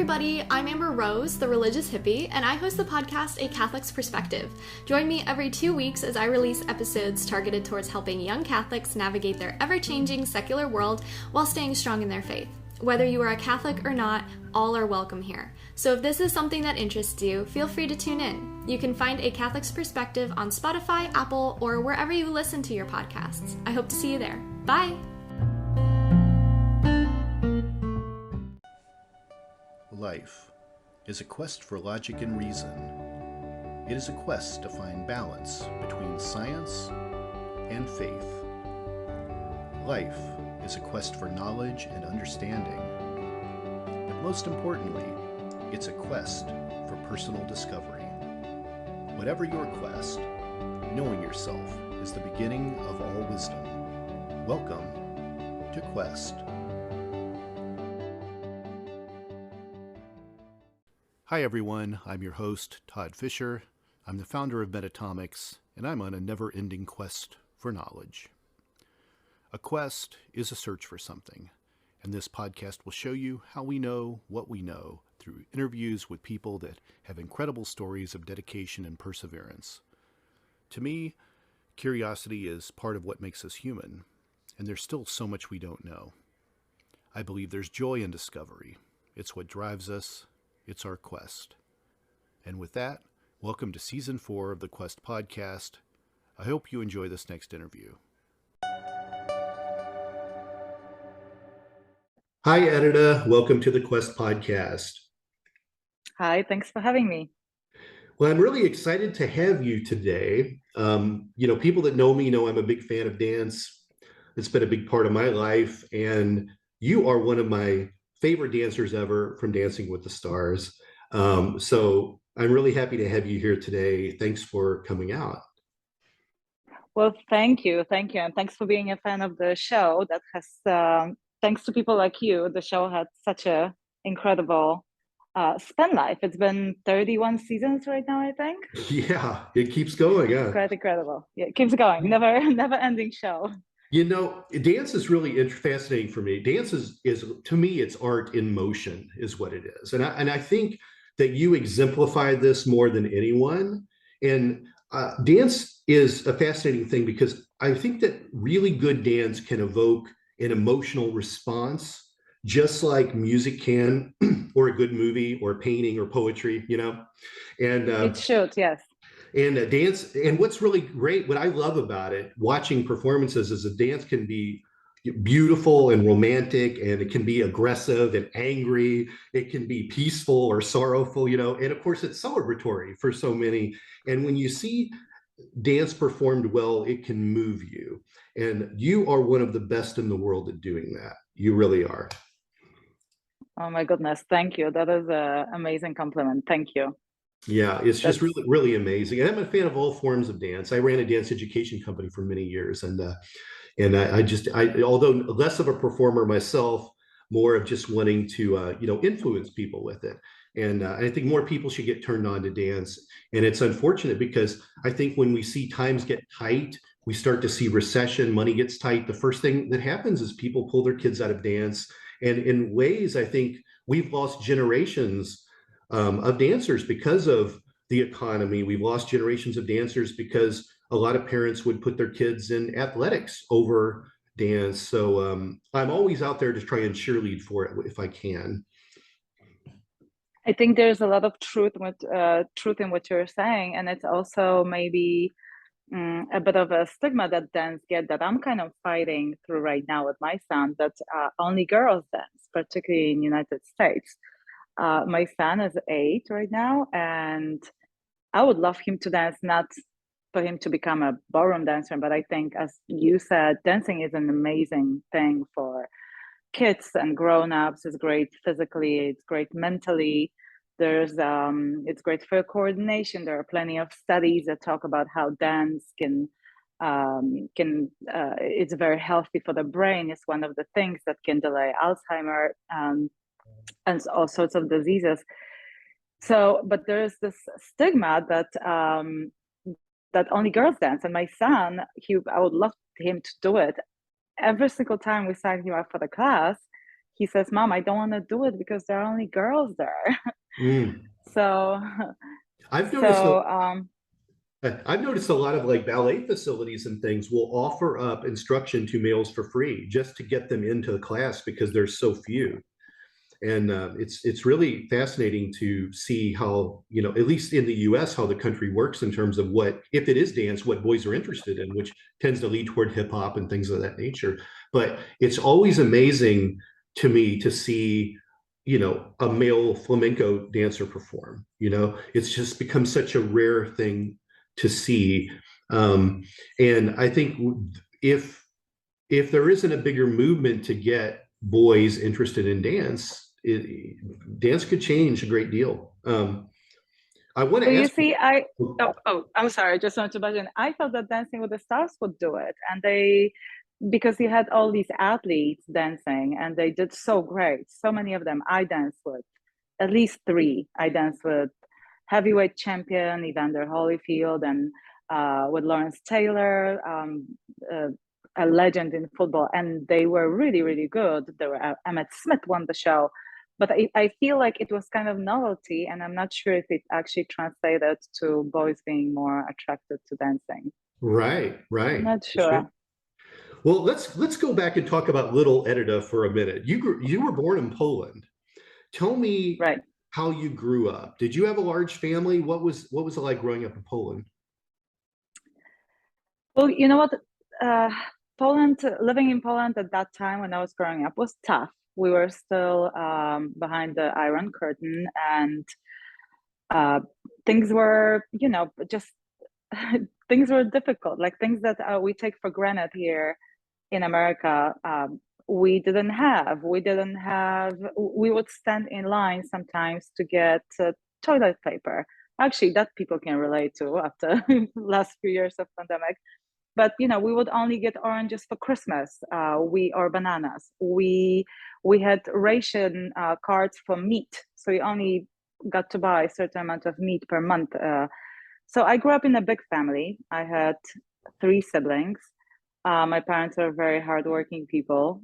everybody, I'm Amber Rose, the religious hippie, and I host the podcast A Catholic's Perspective. Join me every 2 weeks as I release episodes targeted towards helping young Catholics navigate their ever-changing secular world while staying strong in their faith. Whether you are a Catholic or not, all are welcome here. So if this is something that interests you, feel free to tune in. You can find A Catholic's Perspective on Spotify, Apple, or wherever you listen to your podcasts. I hope to see you there. Bye! Life is a quest for logic and reason. It is a quest to find balance between science and faith. Life is a quest for knowledge and understanding. But most importantly, it's a quest for personal discovery. Whatever your quest, knowing yourself is the beginning of all wisdom. Welcome to Quest. Hi everyone, I'm your host, Todd Fischer. I'm the founder of Metacortex, and I'm on a never-ending quest for knowledge. A quest is a search for something, and this podcast will show you how we know what we know through interviews with people that have incredible stories of dedication and perseverance. To me, curiosity is part of what makes us human, and there's still so much we don't know. I believe there's joy in discovery. It's what drives us. It's our quest. And with that, welcome to Season 4 of the Quest Podcast. I hope you enjoy this next interview. Hi, Edyta. Welcome to the Quest Podcast. Hi, thanks for having me. Well, I'm really excited to have you today. People that know me know I'm a big fan of dance. It's been a big part of my life, and you are one of my favorite dancers ever from Dancing with the Stars. So I'm really happy to have you here today. Thanks for coming out. Well, thank you. And thanks for being a fan of the show. That has, thanks to people like you, the show had such a incredible span life. It's been 31 seasons right now, I think. Yeah, it keeps going. It's quite incredible. Yeah, it keeps going. Never ending show. Dance is really fascinating for me. Dance is to me, it's art in motion is what it is. And I think that you exemplify this more than anyone. And dance is a fascinating thing because I think that really good dance can evoke an emotional response, just like music can, or a good movie or painting or poetry, And it should, yes. And dance, and what's really great, what I love about it, watching performances, is that dance can be beautiful and romantic, and it can be aggressive and angry. It can be peaceful or sorrowful, and of course it's celebratory for so many. And when you see dance performed well, it can move you. And you are one of the best in the world at doing that. You really are. Oh my goodness, thank you. That is an amazing compliment. Thank you. Yeah, it's just really, really amazing. And I'm a fan of all forms of dance. I ran a dance education company for many years, and I although less of a performer myself, more of just wanting to influence people with it. And I think more people should get turned on to dance. And it's unfortunate because I think when we see times get tight, we start to see recession, money gets tight. The first thing that happens is people pull their kids out of dance. And in ways, I think we've lost generations of dancers because of the economy. We've lost generations of dancers because a lot of parents would put their kids in athletics over dance. So I'm always out there to try and cheerlead for it if I can. I think there's a lot of truth in what you're saying, and it's also maybe a bit of a stigma that dance get that I'm kind of fighting through right now with my son, that only girls dance, particularly in the United States. My son is 8 right now, and I would love him to dance, not for him to become a ballroom dancer, but I think, as you said, dancing is an amazing thing for kids and grown-ups. It's great physically, it's great mentally. It's great for coordination. There are plenty of studies that talk about how dance can it's very healthy for the brain. It's one of the things that can delay Alzheimer and all sorts of diseases. So, but there's this stigma that that only girls dance. And my son, I would love him to do it. Every single time we sign him up for the class, he says, Mom, I don't want to do it because there are only girls there. So, I've noticed so I've noticed a lot of like ballet facilities and things will offer up instruction to males for free just to get them into the class because there's so few. And it's really fascinating to see how, you know, at least in the US, how the country works in terms of what, if it is dance, what boys are interested in, which tends to lead toward hip hop and things of that nature. But it's always amazing to me to see, you know, a male flamenco dancer perform. You know, it's just become such a rare thing to see. And I think if there isn't a bigger movement to get boys interested in dance, dance could change a great deal. I want to you ask. see, I'm sorry, I just wanted to mention. I thought that Dancing with the Stars would do it, and because you had all these athletes dancing, and they did so great. So many of them. I danced with at least three. I danced with heavyweight champion Evander Holyfield, and with Lawrence Taylor, a legend in football, and they were really, really good. They were Emmett Smith won the show, but I feel like it was kind of novelty, and I'm not sure if it actually translated to boys being more attracted to dancing. Right. I'm not sure. Well, let's go back and talk about little Edyta for a minute. You were born in Poland. Tell me how you grew up. Did you have a large family? What was it like growing up in Poland? Well, you know what? Living in Poland at that time when I was growing up was tough. We were still behind the Iron Curtain, and things were, you know, just things were difficult. Like things that we take for granted here in America, we didn't have. We would stand in line sometimes to get toilet paper. Actually, that people can relate to after last few years of pandemic. But you know, we would only get oranges for Christmas, or bananas. We had ration cards for meat, so you only got to buy a certain amount of meat per month. So I grew up in a big family. I had three siblings. My parents are very hardworking people.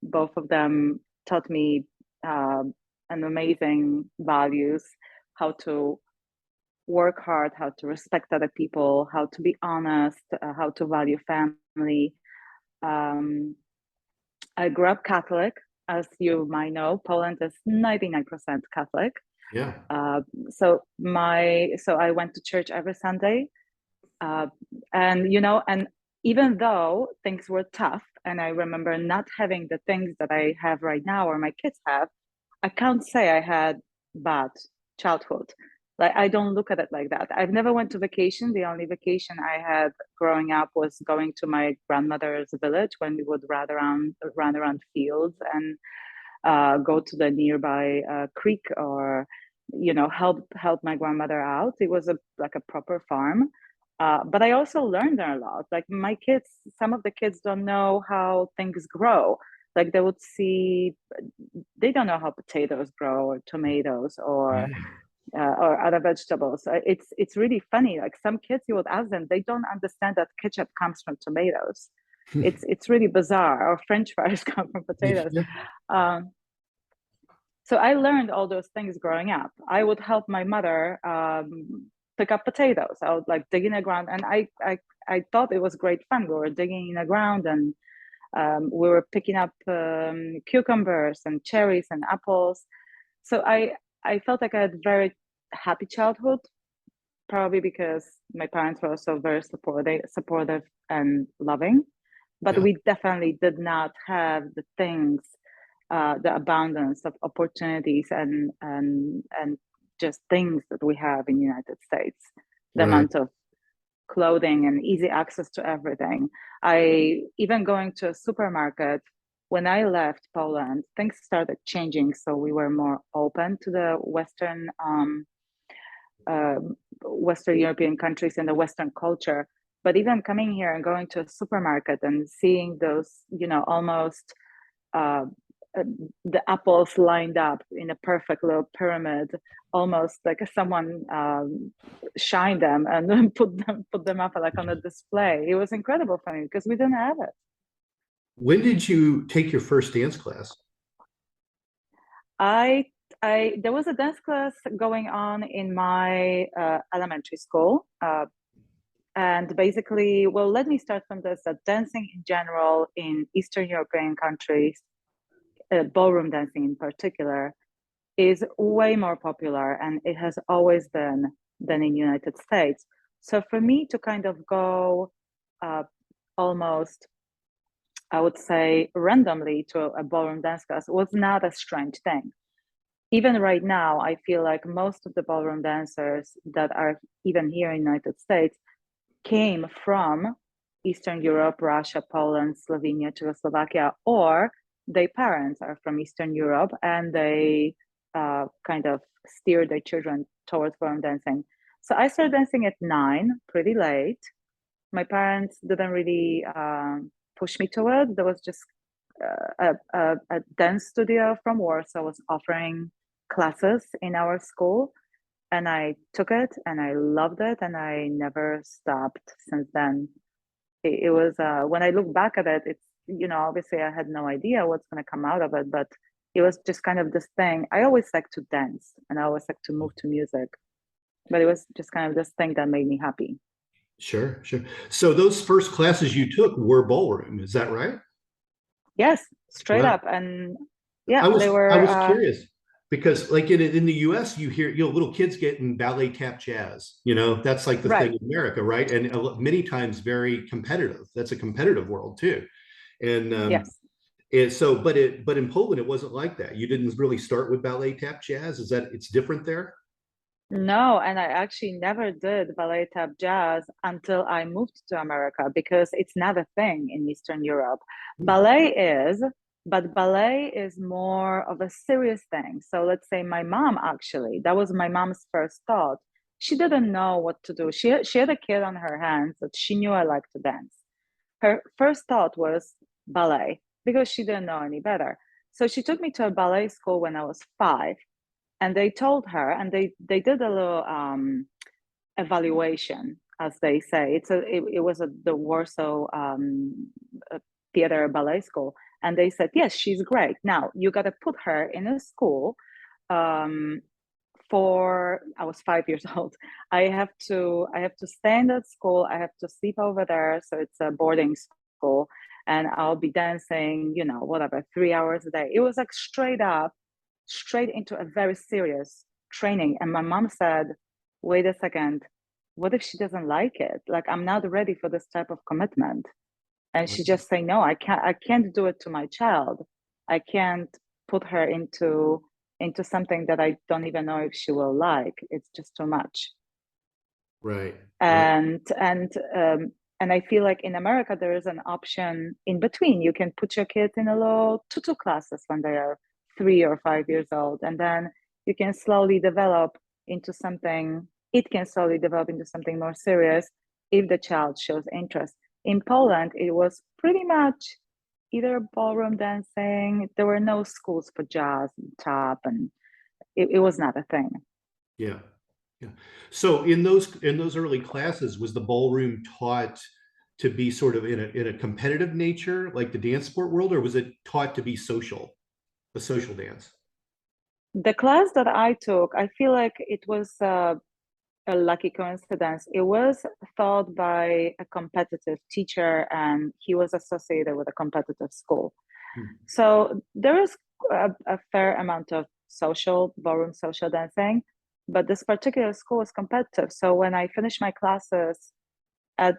Both of them taught me an amazing values, how to work hard, how to respect other people, how to be honest, how to value family. I grew up Catholic. As you might know, Poland is 99% Catholic. Yeah. So I went to church every Sunday. And, you know, and even though things were tough, and I remember not having the things that I have right now or my kids have, I can't say I had bad childhood. Like, I don't look at it like that. I've never went to vacation. The only vacation I had growing up was going to my grandmother's village when we would run around fields and go to the nearby creek, or, you know, help my grandmother out. It was like a proper farm. But I also learned there a lot. Like my kids, some of the kids don't know how things grow. Like they don't know how potatoes grow, or tomatoes, or other vegetables. It's really funny. Like some kids, you would ask them, they don't understand that ketchup comes from tomatoes. It's really bizarre. Or French fries come from potatoes. So I learned all those things growing up. I would help my mother pick up potatoes. I would like dig in the ground, and I thought it was great fun. We were digging in the ground, and we were picking up cucumbers and cherries and apples. So I felt like I had very happy childhood, probably because my parents were also very supportive and loving. But we definitely did not have the things, the abundance of opportunities and just things that we have in the United States. The amount of clothing and easy access to everything. Even going to a supermarket, when I left Poland, things started changing. So we were more open to the Western European countries and the Western culture. But even coming here and going to a supermarket and seeing those, you know, almost the apples lined up in a perfect little pyramid, almost like someone shined them and then put them up like on a display. It was incredible for me because we didn't have it. When did you take your first dance class? I there was a dance class going on in my elementary school, and basically, well, let me start from this: that dancing in general in Eastern European countries, ballroom dancing in particular, is way more popular, and it has always been than in United States. So for me to kind of go almost, I would say, randomly to a ballroom dance class was not a strange thing. Even right now, I feel like most of the ballroom dancers that are even here in the United States came from Eastern Europe, Russia, Poland, Slovenia, Czechoslovakia, or their parents are from Eastern Europe and they kind of steer their children towards ballroom dancing. So I started dancing at 9, pretty late. My parents didn't really push me to it. There was just a dance studio from Warsaw was offering classes in our school, and I took it and I loved it, and I never stopped since then. It was when I look back at it, it's, you know, obviously I had no idea what's going to come out of it, but it was just kind of this thing. I always like to dance and I always like to move to music, but it was just kind of this thing that made me happy. Sure, sure. So those first classes you took were ballroom, is that right? Yes, straight Wow. up. And yeah, I was they I were was curious because like in the US you hear, you know, little kids getting ballet tap jazz, you know, that's like the right. thing in America, right? And many times very competitive. That's a competitive world too. And Yes. so but in Poland it wasn't like that. You didn't really start with ballet tap jazz. Is that it's different there? No, and I actually never did ballet tap jazz until I moved to America because it's not a thing in Eastern Europe. Hmm. Ballet is, but ballet is more of a serious thing. So let's say my mom actually, that was my mom's first thought. She didn't know what to do. She had a kid on her hands that she knew I liked to dance. Her first thought was ballet because she didn't know any better. So she took me to a ballet school when I was 5, and they told her, and they did a little evaluation, as they say. It was at the Warsaw Theater Ballet School, and they said, yes, she's great. Now you got to put her in a school. For I was 5 years old. I have to stay in that school. I have to sleep over there, so it's a boarding school, and I'll be dancing, you know, whatever, 3 hours a day. It was like straight into a very serious training. And my mom said, wait a second, what if she doesn't like it? Like, I'm not ready for this type of commitment. And she just say, no, I can't do it to my child. I can't put her into something that I don't even know if she will like. It's just too much. Right. Right. And I feel like in America there is an option in between. You can put your kids in a little tutu classes when they are 3 or 5 years old, and then you can slowly develop into something. It can slowly develop into something more serious if the child shows interest. In Poland, it was pretty much either ballroom dancing. There were no schools for jazz and tap, and it was not a thing. Yeah. Yeah. So in those early classes, was the ballroom taught to be sort of in a competitive nature, like the dance sport world, or was it taught to be social, a social dance? The class that I took, I feel like it was a lucky coincidence. It was taught by a competitive teacher, and he was associated with a competitive school. Hmm. So there is a fair amount of ballroom social dancing, but this particular school was competitive. So when I finished my classes at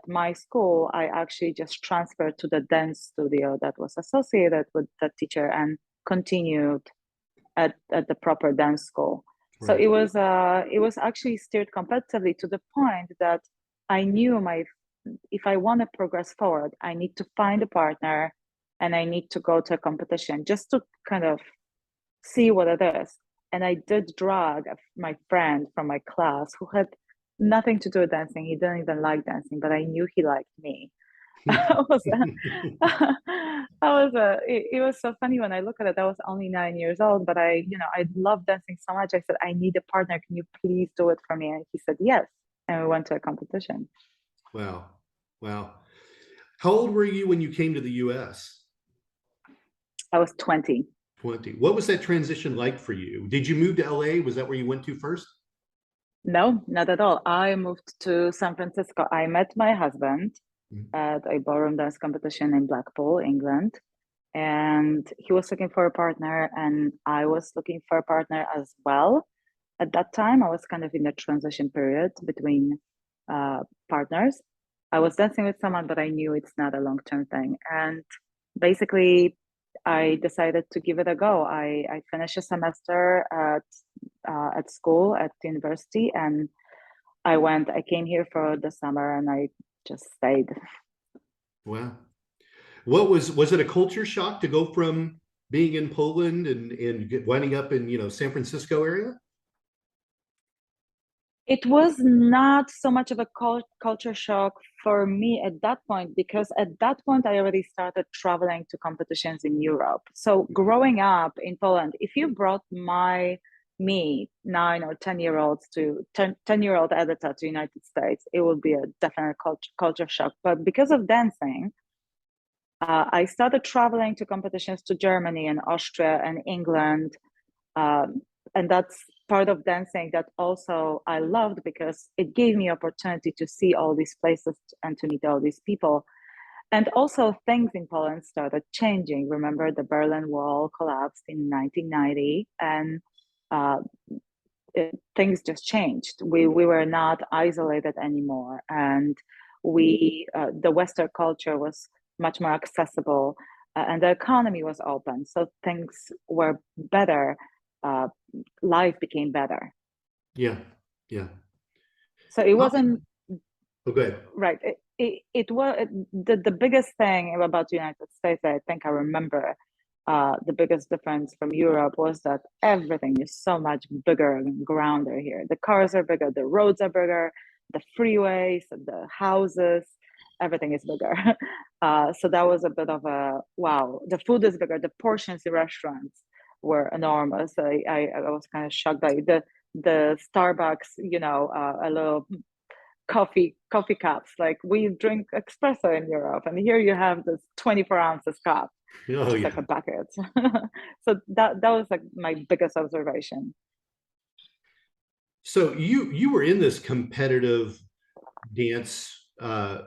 my school, I actually just transferred to the dance studio that was associated with the teacher and continued at the proper dance school. So Right. it was actually steered competitively to the point that I knew my if I want to progress forward, I need to find a partner and I need to go to a competition just to kind of see what it is. And I did drag my friend from my class who had nothing to do with dancing. He didn't even like dancing, but I knew he liked me. I was, it was so funny when I look at it. I was only 9 years old, but I love dancing so much. I said, I need a partner. Can you please do it for me? And he said, yes. And we went to a competition. Wow. Wow. How old were you when you came to the US? I was 20. 20. What was that transition like for you? Did you move to LA? Was that where you went to first? No, not at all. I moved to San Francisco. I met my husband Mhm. at a ballroom dance competition in Blackpool, England. And he was looking for a partner, and I was looking for a partner as well. At that time, I was kind of in a transition period between partners. I was dancing with someone, but I knew it's not a long-term thing. And basically, I decided to give it a go. I finished a semester at school at university, and I came here for the summer, and I just stayed. Wow. Was it a culture shock to go from being in Poland and winding up in, San Francisco area? It was not so much of a culture shock for me at that point, because at that point I already started traveling to competitions in Europe. So growing up in Poland, if you brought me 9 or 10-year-olds to 10-year-old Edyta to United States, it would be a definite culture shock. But because of dancing, I started traveling to competitions to Germany and Austria and England. And that's part of dancing that also I loved, because it gave me opportunity to see all these places and to meet all these people. And also things in Poland started changing. Remember, the Berlin Wall collapsed in 1990, and things just changed. We were not isolated anymore, and the Western culture was much more accessible, and the economy was open, so things were better. Life became better. Yeah. Yeah. So it How wasn't Oh, go ahead. right. It was the biggest thing about the United States. I think I remember the biggest difference from Europe was that everything is so much bigger and grounder here. The cars are bigger, the roads are bigger, the freeways, the houses, everything is bigger. So that was a bit of a wow. The food is bigger. The portions in restaurants were enormous. I was kind of shocked by the Starbucks, a little coffee cups. Like, we drink espresso in Europe, and here you have this 24 ounces cup, Oh, just yeah. like a bucket. So that was like my biggest observation. So you were in this competitive dance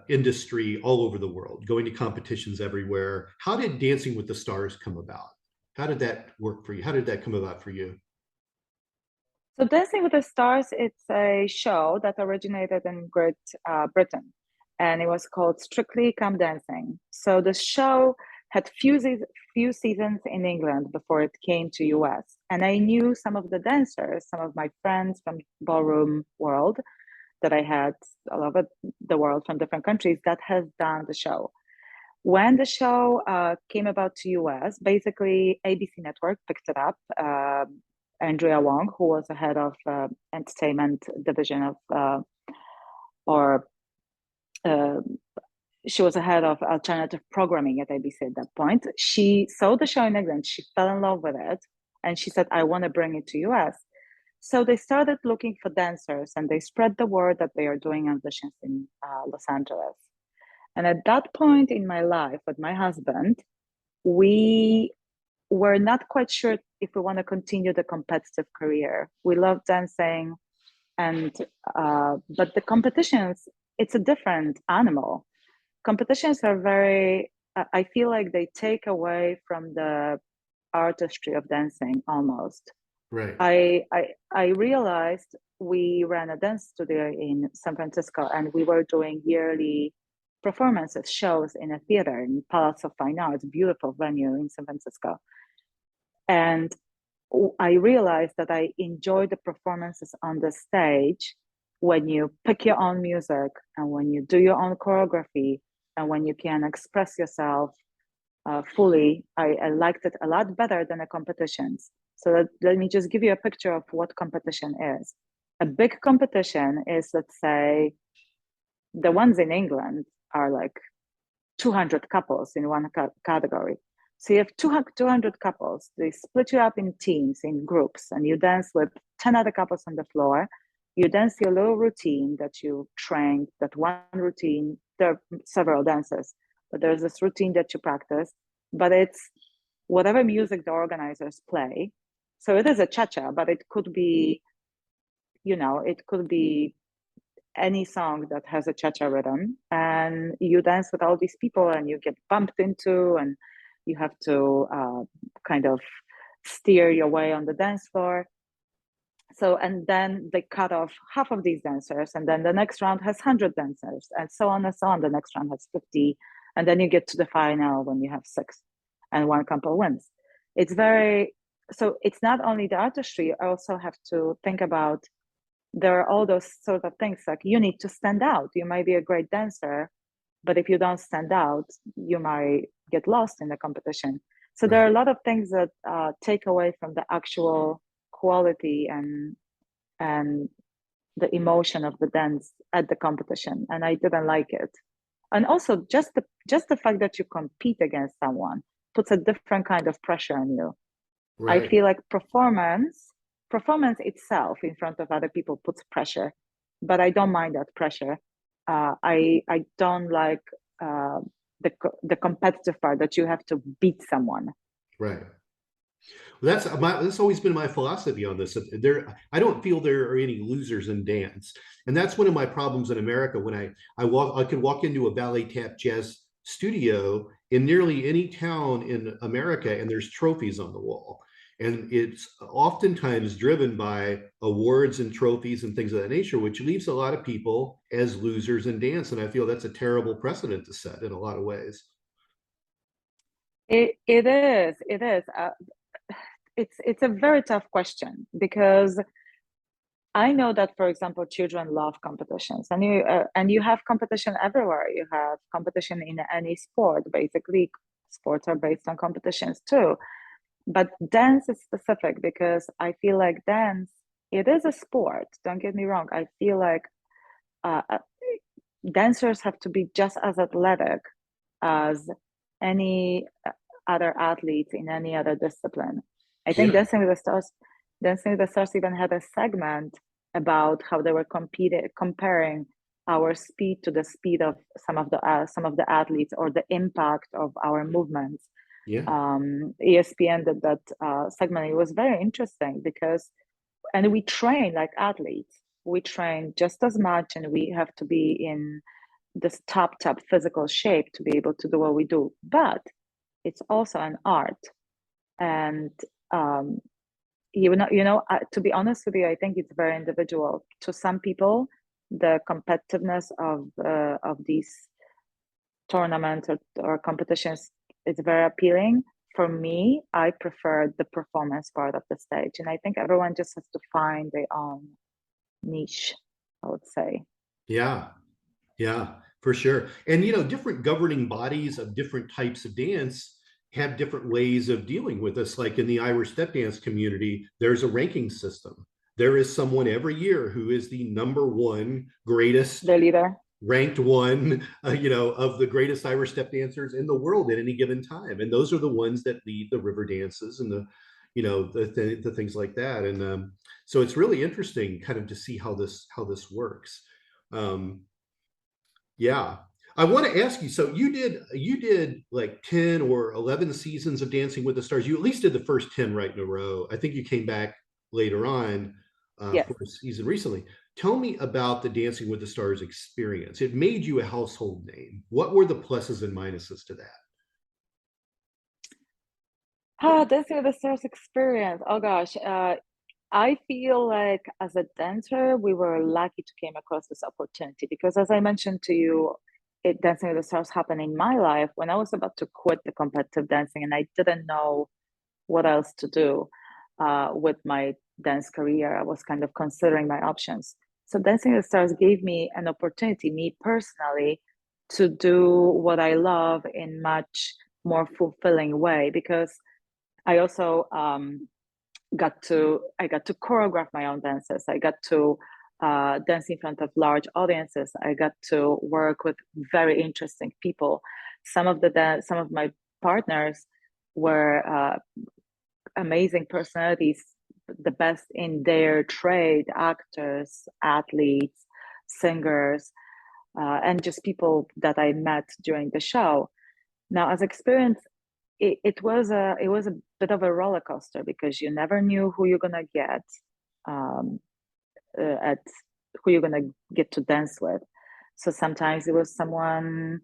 industry all over the world, going to competitions everywhere. How did Dancing with the Stars come about? How did that work for you? How did that come about for you? So Dancing with the Stars, it's a show that originated in Great Britain, and it was called Strictly Come Dancing. So the show had few seasons in England before it came to US, and I knew some of the dancers, some of my friends from ballroom world that I had all over the world from different countries that has done the show. When the show came about to US, basically ABC Network picked it up. Andrea Wong, who was the head of entertainment division or she was the head of alternative programming at ABC at that point. She saw the show in England, she fell in love with it, and she said, I want to bring it to US. So they started looking for dancers, and they spread the word that they are doing auditions in Los Angeles. And at that point in my life with my husband, we were not quite sure if we want to continue the competitive career. We love dancing, and but the competitions, it's a different animal. Competitions are very, I feel like they take away from the artistry of dancing almost. Right. I realized we ran a dance studio in San Francisco, and we were doing yearly performances, shows in a theater in Palace of Fine Arts, beautiful venue in San Francisco. And I realized that I enjoy the performances on the stage when you pick your own music and when you do your own choreography and when you can express yourself fully. I liked it a lot better than the competitions. So let me just give you a picture of what competition is. A big competition is, let's say, the ones in England are like 200 couples in one category. So you have 200 couples. They split you up in teams, in groups, and you dance with 10 other couples on the floor. You dance your little routine that you trained, that one routine. There are several dances, but there's this routine that you practice. But it's whatever music the organizers play. So it is a cha-cha, but it could be, it could be any song that has a cha-cha rhythm, and you dance with all these people and you get bumped into, and you have to kind of steer your way on the dance floor. So, and then they cut off half of these dancers, and then the next round has 100 dancers, and so on and so on. The next round has 50, and then you get to the final when you have 6 and one couple wins. So it's not only the artistry, you also have to think about, there are all those sort of things, like you need to stand out. You might be a great dancer, but if you don't stand out, you might get lost in the competition. So there are a lot of things that take away from the actual quality and the emotion of the dance at the competition, and I didn't like it. And also just the fact that you compete against someone puts a different kind of pressure on you. I feel like performance itself in front of other people puts pressure, but I don't mind that pressure. I don't like the competitive part, that you have to beat someone. Right. Well, that's always been my philosophy on this. I don't feel there are any losers in dance, and that's one of my problems in America. When I could walk into a ballet tap jazz studio in nearly any town in America, and there's trophies on the wall, and it's oftentimes driven by awards and trophies and things of that nature, which leaves a lot of people as losers in dance, and I feel that's a terrible precedent to set in a lot of ways. It is. It's a very tough question, because I know that, for example, children love competitions, and you have competition everywhere. You have competition in any sport. Basically, sports are based on competitions too. But dance is specific, because I feel like dance, it is a sport. Don't get me wrong. I feel like dancers have to be just as athletic as any other athletes in any other discipline. I think Dancing with the Stars even had a segment about how they were comparing our speed to the speed of some of the athletes, or the impact of our movements. ESPN did that segment. It was very interesting, and we train like athletes. We train just as much, and we have to be in this top physical shape to be able to do what we do. But it's also an art, and to be honest with you, I think it's very individual. To some people, the competitiveness of these tournaments or competitions is very appealing. For me, I prefer the performance part of the stage, and I think everyone just has to find their own niche, I would say. Yeah, for sure. And different governing bodies of different types of dance have different ways of dealing with this. Like in the Irish step dance community, there's a ranking system. There is someone every year who is the number one greatest, the leader, ranked one, of the greatest Irish step dancers in the world at any given time. And those are the ones that lead the river dances and the things like that. And so it's really interesting kind of to see how this works. Yeah. I want to ask you, so you did like 10 or 11 seasons of Dancing with the Stars. You at least did the first 10 right in a row. I think you came back later on for a season recently. Tell me about the Dancing with the Stars experience. It made you a household name. What were the pluses and minuses to that? Dancing with the Stars experience. Oh gosh. I feel like as a dancer, we were lucky to came across this opportunity, because as I mentioned to you, Dancing with the Stars happened in my life when I was about to quit the competitive dancing, and I didn't know what else to do with my dance career. I was kind of considering my options. So Dancing with the Stars gave me an opportunity, me personally, to do what I love in much more fulfilling way, because I also I got to choreograph my own dances. I got to dance in front of large audiences. I got to work with very interesting people. Some of my partners were amazing personalities, the best in their trade: actors, athletes, singers, and just people that I met during the show. Now, as experience, it was a bit of a roller coaster because you never knew who you're gonna get at who you're gonna get to dance with. So sometimes it was someone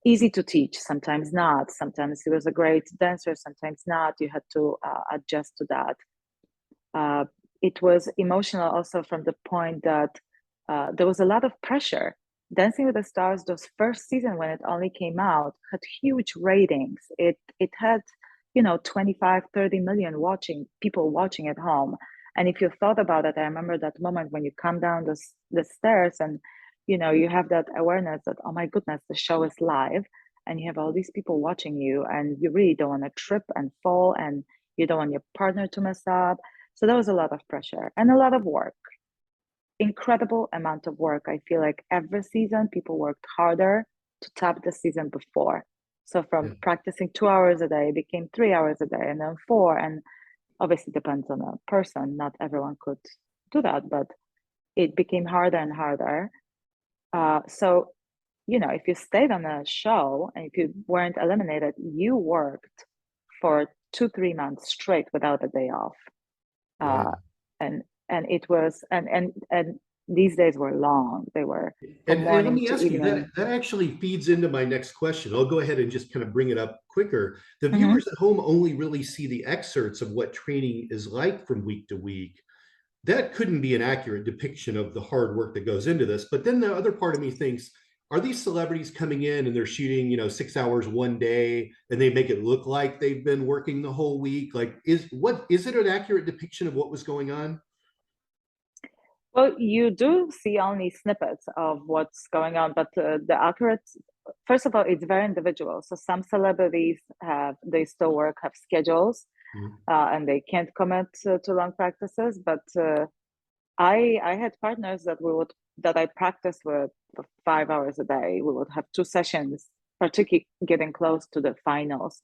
easy to teach, sometimes not. Sometimes he was a great dancer, sometimes not. You had to adjust to that. It was emotional also from the point that there was a lot of pressure. Dancing with the Stars, those first season when it only came out, had huge ratings. It had 25, 30 million people watching at home. And if you thought about it, I remember that moment when you come down the stairs and you have that awareness that, oh my goodness, the show is live and you have all these people watching you, and you really don't want to trip and fall, and you don't want your partner to mess up. So there was a lot of pressure and a lot of work. Incredible amount of work. I feel like every season people worked harder to top the season before. So from practicing 2 hours a day, it became 3 hours a day, and then 4. And obviously depends on a person. Not everyone could do that, but it became harder and harder. So, if you stayed on a show and if you weren't eliminated, you worked for 2-3 months straight without a day off. Wow. And it was, and these days were long. They were from And morning let me to ask you, evening. that actually feeds into my next question. I'll go ahead and just kind of bring it up quicker. The Mhm. viewers at home only really see the excerpts of what training is like from week to week. That couldn't be an accurate depiction of the hard work that goes into this. But then the other part of me thinks, are these celebrities coming in and they're shooting, 6 hours one day, and they make it look like they've been working the whole week? Like, is it an accurate depiction of what was going on? Well, you do see only snippets of what's going on, but the accurate, first of all, it's very individual. So some celebrities they still have schedules, and they can't commit to long practices. But I had partners that I practiced with for 5 hours a day. We would have 2 sessions, particularly getting close to the finals,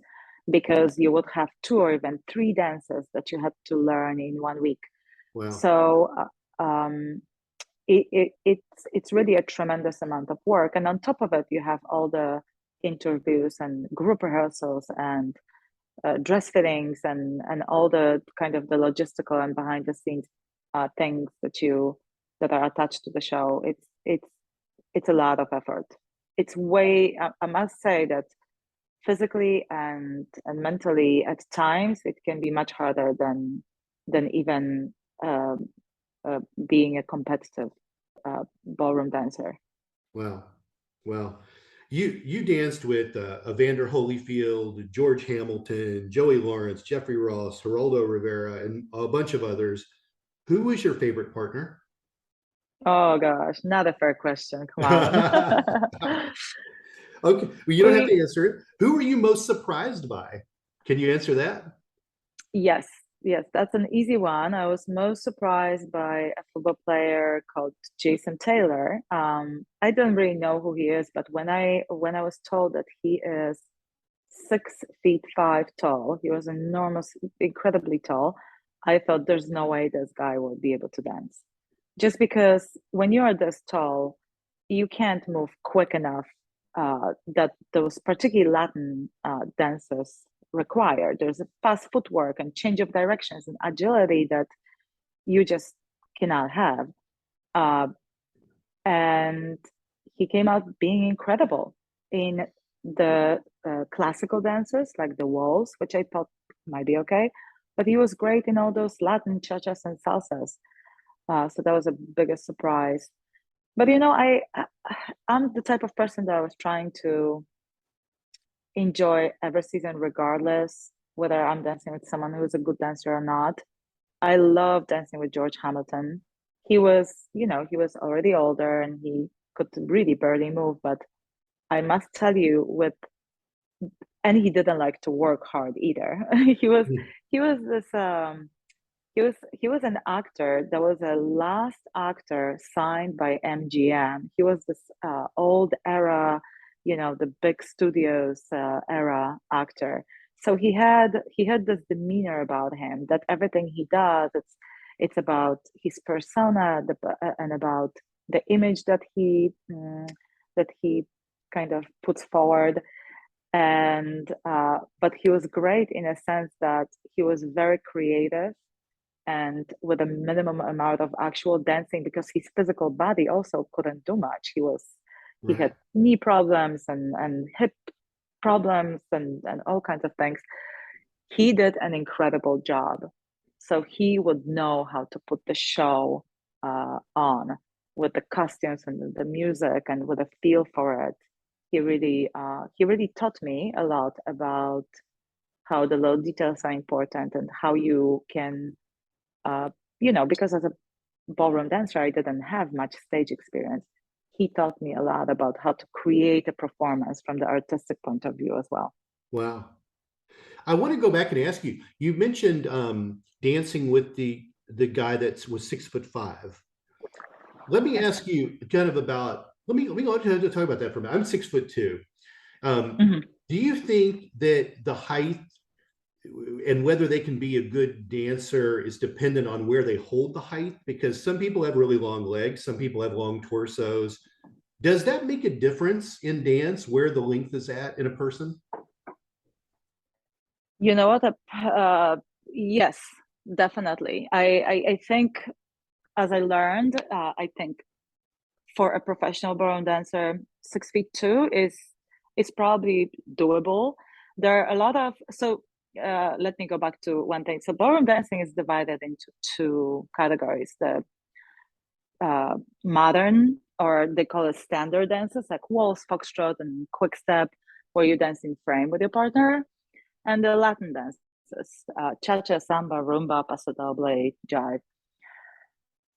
because you would have 2 or even 3 dances that you had to learn in 1 week. Wow. So it's really a tremendous amount of work, and on top of it, you have all the interviews and group rehearsals and dress fittings and all the kind of the logistical and behind the scenes things that are attached to the show. It's a lot of effort. It's I must say that physically and mentally at times it can be much harder than even being a competitive ballroom dancer. Wow. Wow. You danced with Evander Holyfield, George Hamilton, Joey Lawrence, Jeffrey Ross, Geraldo Rivera, and a bunch of others. Who was your favorite partner? Oh gosh, not a fair question. Come on. Okay, well, you don't have to answer it. Who were you most surprised by? Can you answer that? Yes, that's an easy one. I was most surprised by a football player called Jason Taylor. I don't really know who he is, but when I was told that he is 6'5" tall, he was enormous, incredibly tall. I thought there's no way this guy will be able to dance. Just because when you are this tall, you can't move quick enough that those particularly Latin dancers require. There's a fast footwork and change of directions and agility that you just cannot have. And he came out being incredible in the classical dances, like the waltz, which I thought might be okay. But he was great in all those Latin cha-chas and salsas. So that was a biggest surprise. But I'm the type of person that I was trying to enjoy every season, regardless whether I'm dancing with someone who's a good dancer or not. I love dancing with George Hamilton. He was already older and he could really barely move. But I must tell you, and he didn't like to work hard either. he was this he was an actor that was a last actor signed by MGM. He was this old era, the big studios era actor. So he had this demeanor about him that everything he does, it's about his persona and about the image that he kind of puts forward. And but he was great in a sense that he was very creative and with a minimum amount of actual dancing, because his physical body also couldn't do much. He had Right. knee problems and hip problems and all kinds of things. He did an incredible job. So he would know how to put the show on with the costumes and the music and with a feel for it. He really taught me a lot about how the little details are important and how you can, because as a ballroom dancer, I didn't have much stage experience. He taught me a lot about how to create a performance from the artistic point of view as well. Wow. I want to go back and ask you, you mentioned dancing with the guy that was 6'5". Let me ask you kind of about, let me go ahead to talk about that for a minute. I'm 6'2". Mhm. Do you think that the height and whether they can be a good dancer is dependent on where they hold the height? Because some people have really long legs, some people have long torsos. Does that make a difference in dance where the length is at in a person? You know what? Yes, definitely. I think, as I learned, I think for a professional ballroom dancer, 6'2" is probably doable. There are a lot of let me go back to one thing. So ballroom dancing is divided into two categories: the modern, or they call it standard dances, like waltz, foxtrot, and quick step, where you dance in frame with your partner, and the Latin dances, cha-cha, samba, rumba, paso doble, jive.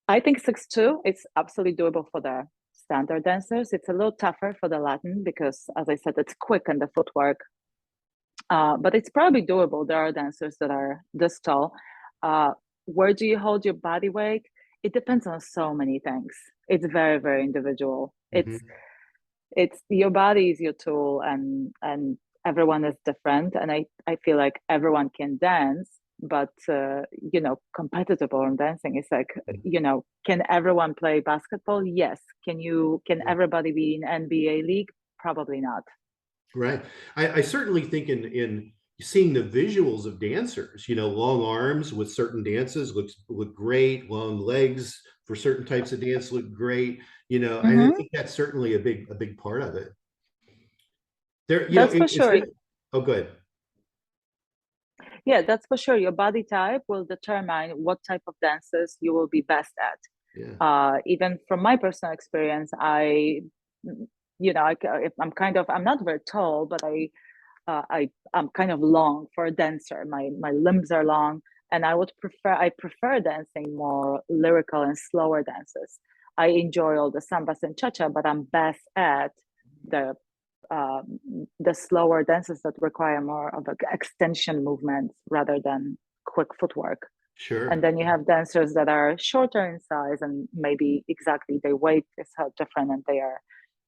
I think 6'2" is absolutely doable for the standard dancers. It's a little tougher for the Latin because, as I said, it's quick and the footwork. But it's probably doable. There are dancers that are this tall. Where do you hold your body weight? It depends on so many things. It's very, very individual. Mhm. It's your body is your tool, and everyone is different. And I feel like everyone can dance, but competitive ballroom dancing is like, can everyone play basketball? Yes. Can everybody be in NBA league? Probably not. Right. I certainly think in seeing the visuals of dancers, long arms with certain dances look great. Long legs for certain types of dance look great. And I Mm-hmm. think that's certainly a big part of it. There, That's for it's sure. oh, good. Yeah, that's for sure. Your body type will determine what type of dances you will be best at. Yeah. Even from my personal experience, I'm not very tall, but I'm kind of long for a dancer. My limbs are long, and I prefer dancing more lyrical and slower dances. I enjoy all the sambas and cha-cha, but I'm best at the the slower dances that require more of extension movements rather than quick footwork. And Sure. then you have dancers that are shorter in size, and maybe exactly their weight is how different, and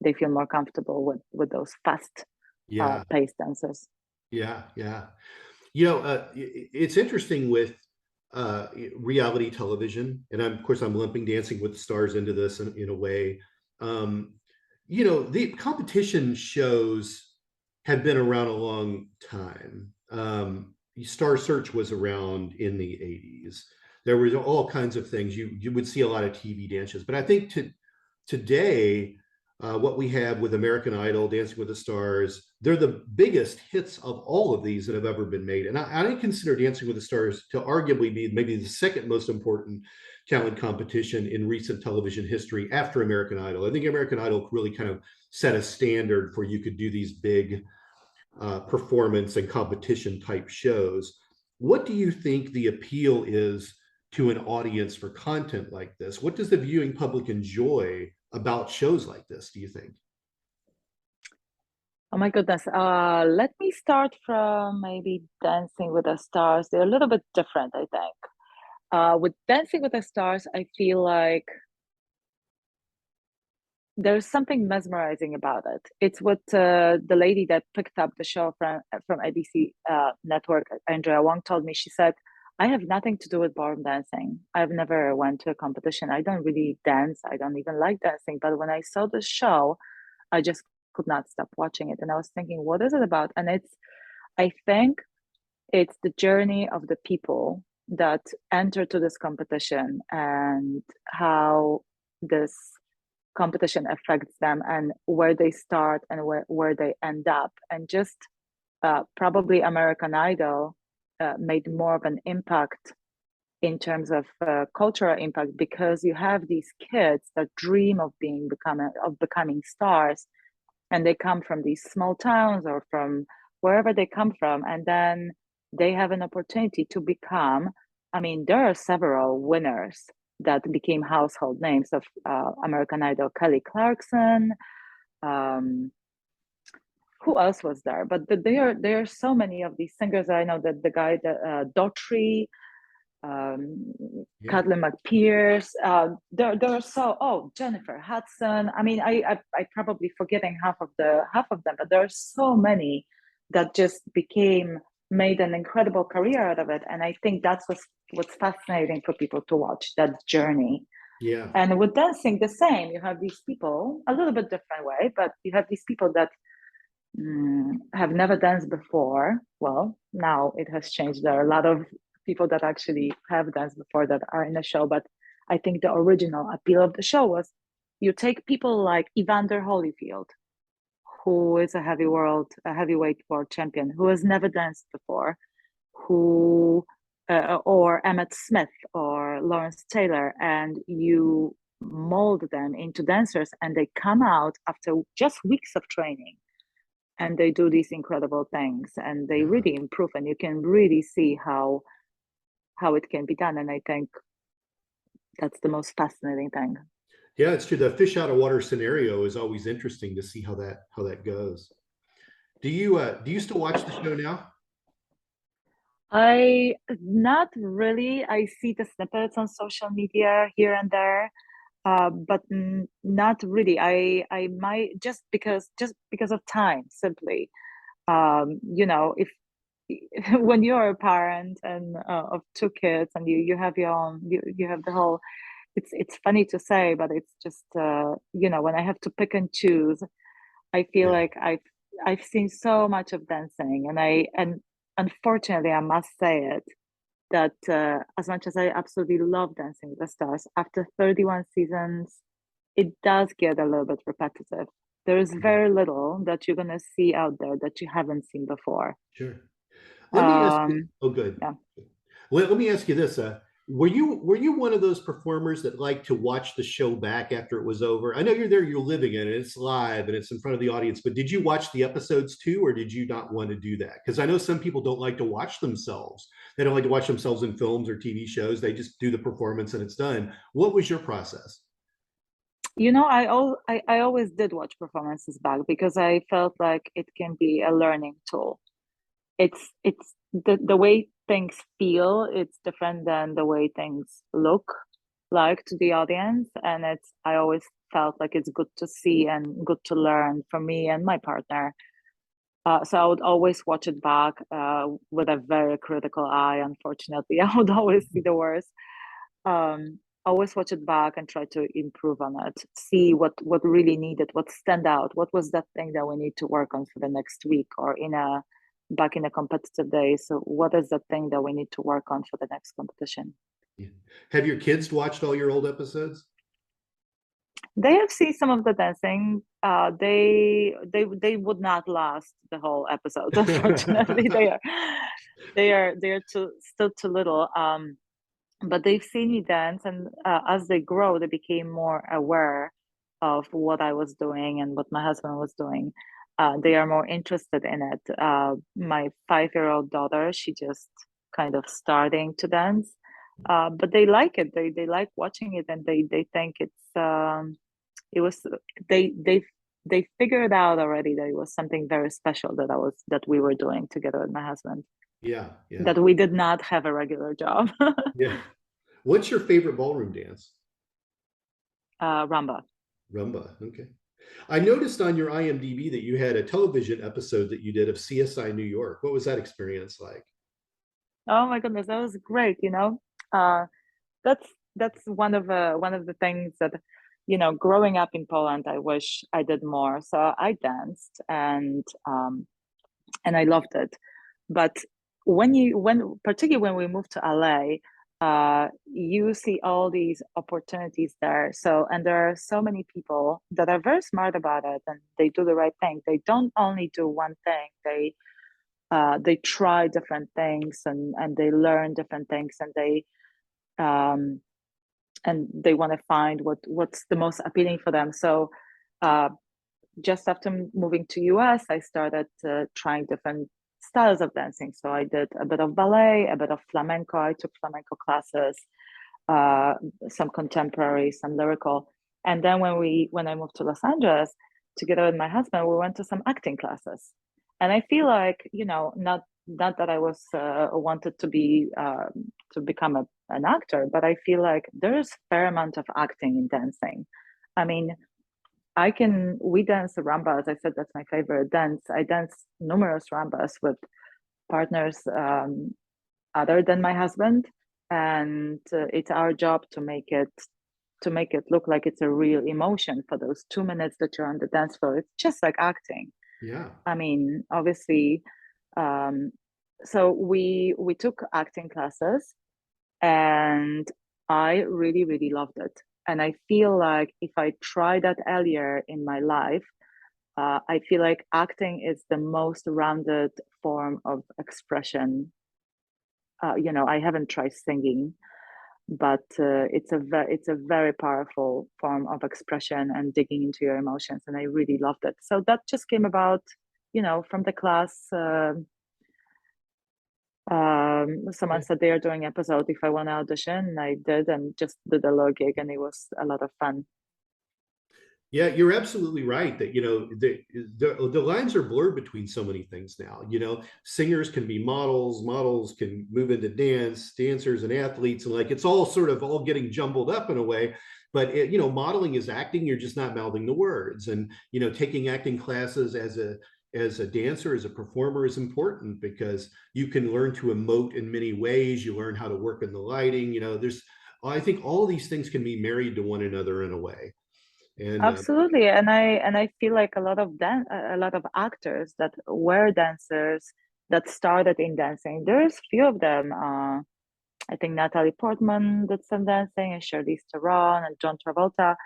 they feel more comfortable with those fast Yeah. paced dancers. Yeah. Yeah. It's interesting with reality television, and of course I'm lumping Dancing with the Stars into this in a way. Um, the competition shows have been around a long time. Star Search was around in the 80s. There was all kinds of things. You would see a lot of TV dances, but I think today, what we have with American Idol, Dancing with the Stars, they're the biggest hits of all of these that have ever been made. And I consider Dancing with the Stars to arguably be maybe the second most important talent competition in recent television history after American Idol. I think American Idol really kind of set a standard for you could do these big performance and competition type shows. What do you think the appeal is to an audience for content like this? What does the viewing public enjoy about shows like this, do you think? Oh my goodness. Let me start from maybe Dancing with the Stars. They're a little bit different, I think. With Dancing with the Stars, I feel like there's something mesmerizing about it. It's what the lady that picked up the show from ABC network, Andrea Wong, told me. She said, "I have nothing to do with ballroom dancing. I've never went to a competition. I don't really dance. I don't even like dancing. But when I saw the show, I just could not stop watching it. And I was thinking, what is it about? And I think it's the journey of the people that enter to this competition and how this competition affects them and where they start and where they end up. And just probably American Idol made more of an impact in terms of cultural impact, because you have these kids that dream of becoming stars, and they come from these small towns or from wherever they come from, and then they have an opportunity to become, I mean, there are several winners that became household names of American Idol. Kelly Clarkson, who else was there? But there are so many of these singers. I know that the guy, Daughtry, Kathleen McPierce, there are Jennifer Hudson. I mean, I probably forgetting half of them, but there are so many that just made an incredible career out of it. And I think that's what's fascinating for people to watch, that journey. Yeah. And with dancing, the same. You have these people, a little bit different way, but you have these people that have never danced before. Well, now it has changed. There are a lot of people that actually have danced before that are in the show, but I think the original appeal of the show was you take people like Evander Holyfield, who is a heavyweight world champion, who has never danced before, or Emmett Smith or Lawrence Taylor, and you mold them into dancers, and they come out after just weeks of training, and they do these incredible things, and they really improve, and you can really see how it can be done. And I think that's the most fascinating thing. Yeah, it's true. The fish out of water scenario is always interesting to see how that goes. Do you still watch the show now? I not really. I see the snippets on social media here and there, but not really. I might just because of time, simply. If when you're a parent and of two kids, and you have your own, you have the whole. It's funny to say, but it's just when I have to pick and choose, I feel like I've seen so much of dancing, and unfortunately I must say it, that as much as I absolutely love Dancing with the Stars, after 31 seasons, it does get a little bit repetitive. There is very little that you're gonna see out there that you haven't seen before. Sure. Let me ask you. Oh, good. Yeah. Let me ask you this. Were you one of those performers that liked to watch the show back after it was over? I know you're there, you're living in it, it's live and it's in front of the audience, but did you watch the episodes too, or did you not want to do that? Because I know some people don't like to watch themselves. They don't like to watch themselves in films or TV shows. They just do the performance and it's done. What was your process? I always did watch performances back, because I felt like it can be a learning tool. It's the way things feel, it's different than the way things look like to the audience, and I always felt like it's good to see and good to learn for me and my partner. So I would always watch it back with a very critical eye. Unfortunately, I would always see the worst. Always watch it back and try to improve on it, see what really needed, what stand out, what was that thing that we need to work on for the next week, or back in a competitive day. So what is the thing that we need to work on for the next competition? Yeah. Have your kids watched all your old episodes? They have seen some of the dancing. They would not last the whole episode. Unfortunately, they are still too little. But they've seen me dance, and as they grow, they became more aware of what I was doing and what my husband was doing. They are more interested in it. My 5-year-old daughter, she just kind of starting to dance, but they like it. They like watching it, and they think they figured out already that it was something very special that we were doing together with my husband. Yeah. That we did not have a regular job. Yeah. What's your favorite ballroom dance? Rumba. Rumba. Okay. I noticed on your IMDb that you had a television episode that you did of CSI New York. What was that experience like? Oh my goodness, that was great. That's one of the things that growing up in Poland, I wish I did more. So I danced, and I loved it. But particularly when we moved to LA, you see all these opportunities there. So, and there are so many people that are very smart about it, and they do the right thing. They don't only do one thing. They try different things, and they learn different things, and they want to find what's the most appealing for them. So just after moving to US, I started trying different styles of dancing. So I did a bit of ballet, a bit of flamenco. I took flamenco classes, some contemporary, some lyrical. And then when I moved to Los Angeles, together with my husband, we went to some acting classes. And I feel like, not that I was wanted to be to become an actor, but I feel like there's a fair amount of acting in dancing. I mean, we dance rumba. As I said, that's my favorite dance. I dance numerous rumbas with partners other than my husband, and it's our job to make it look like it's a real emotion for those 2 minutes that you're on the dance floor. It's just like acting. Yeah. I mean, obviously, so we took acting classes, and I really, really loved it. And I feel like if I tried that earlier in my life, I feel like acting is the most rounded form of expression. I haven't tried singing, but it's a very powerful form of expression and digging into your emotions, and I really loved it. So that just came about, from the class. Someone said they are doing episode if I want to audition, and I did, and just did a little gig, and it was a lot of fun. Yeah, you're absolutely right that, the lines are blurred between so many things now. Singers can be models can move into dancers and athletes, and like it's all sort of all getting jumbled up in a way. But modeling is acting. You're just not mouthing the words. And taking acting classes as a dancer, as a performer, is important because you can learn to emote in many ways. You learn how to work in the lighting. I think all these things can be married to one another in a way. And absolutely, and I feel like a lot of actors that were dancers that started in dancing. There's few of them. I think Natalie Portman did some dancing, and Charlize Theron and John Travolta.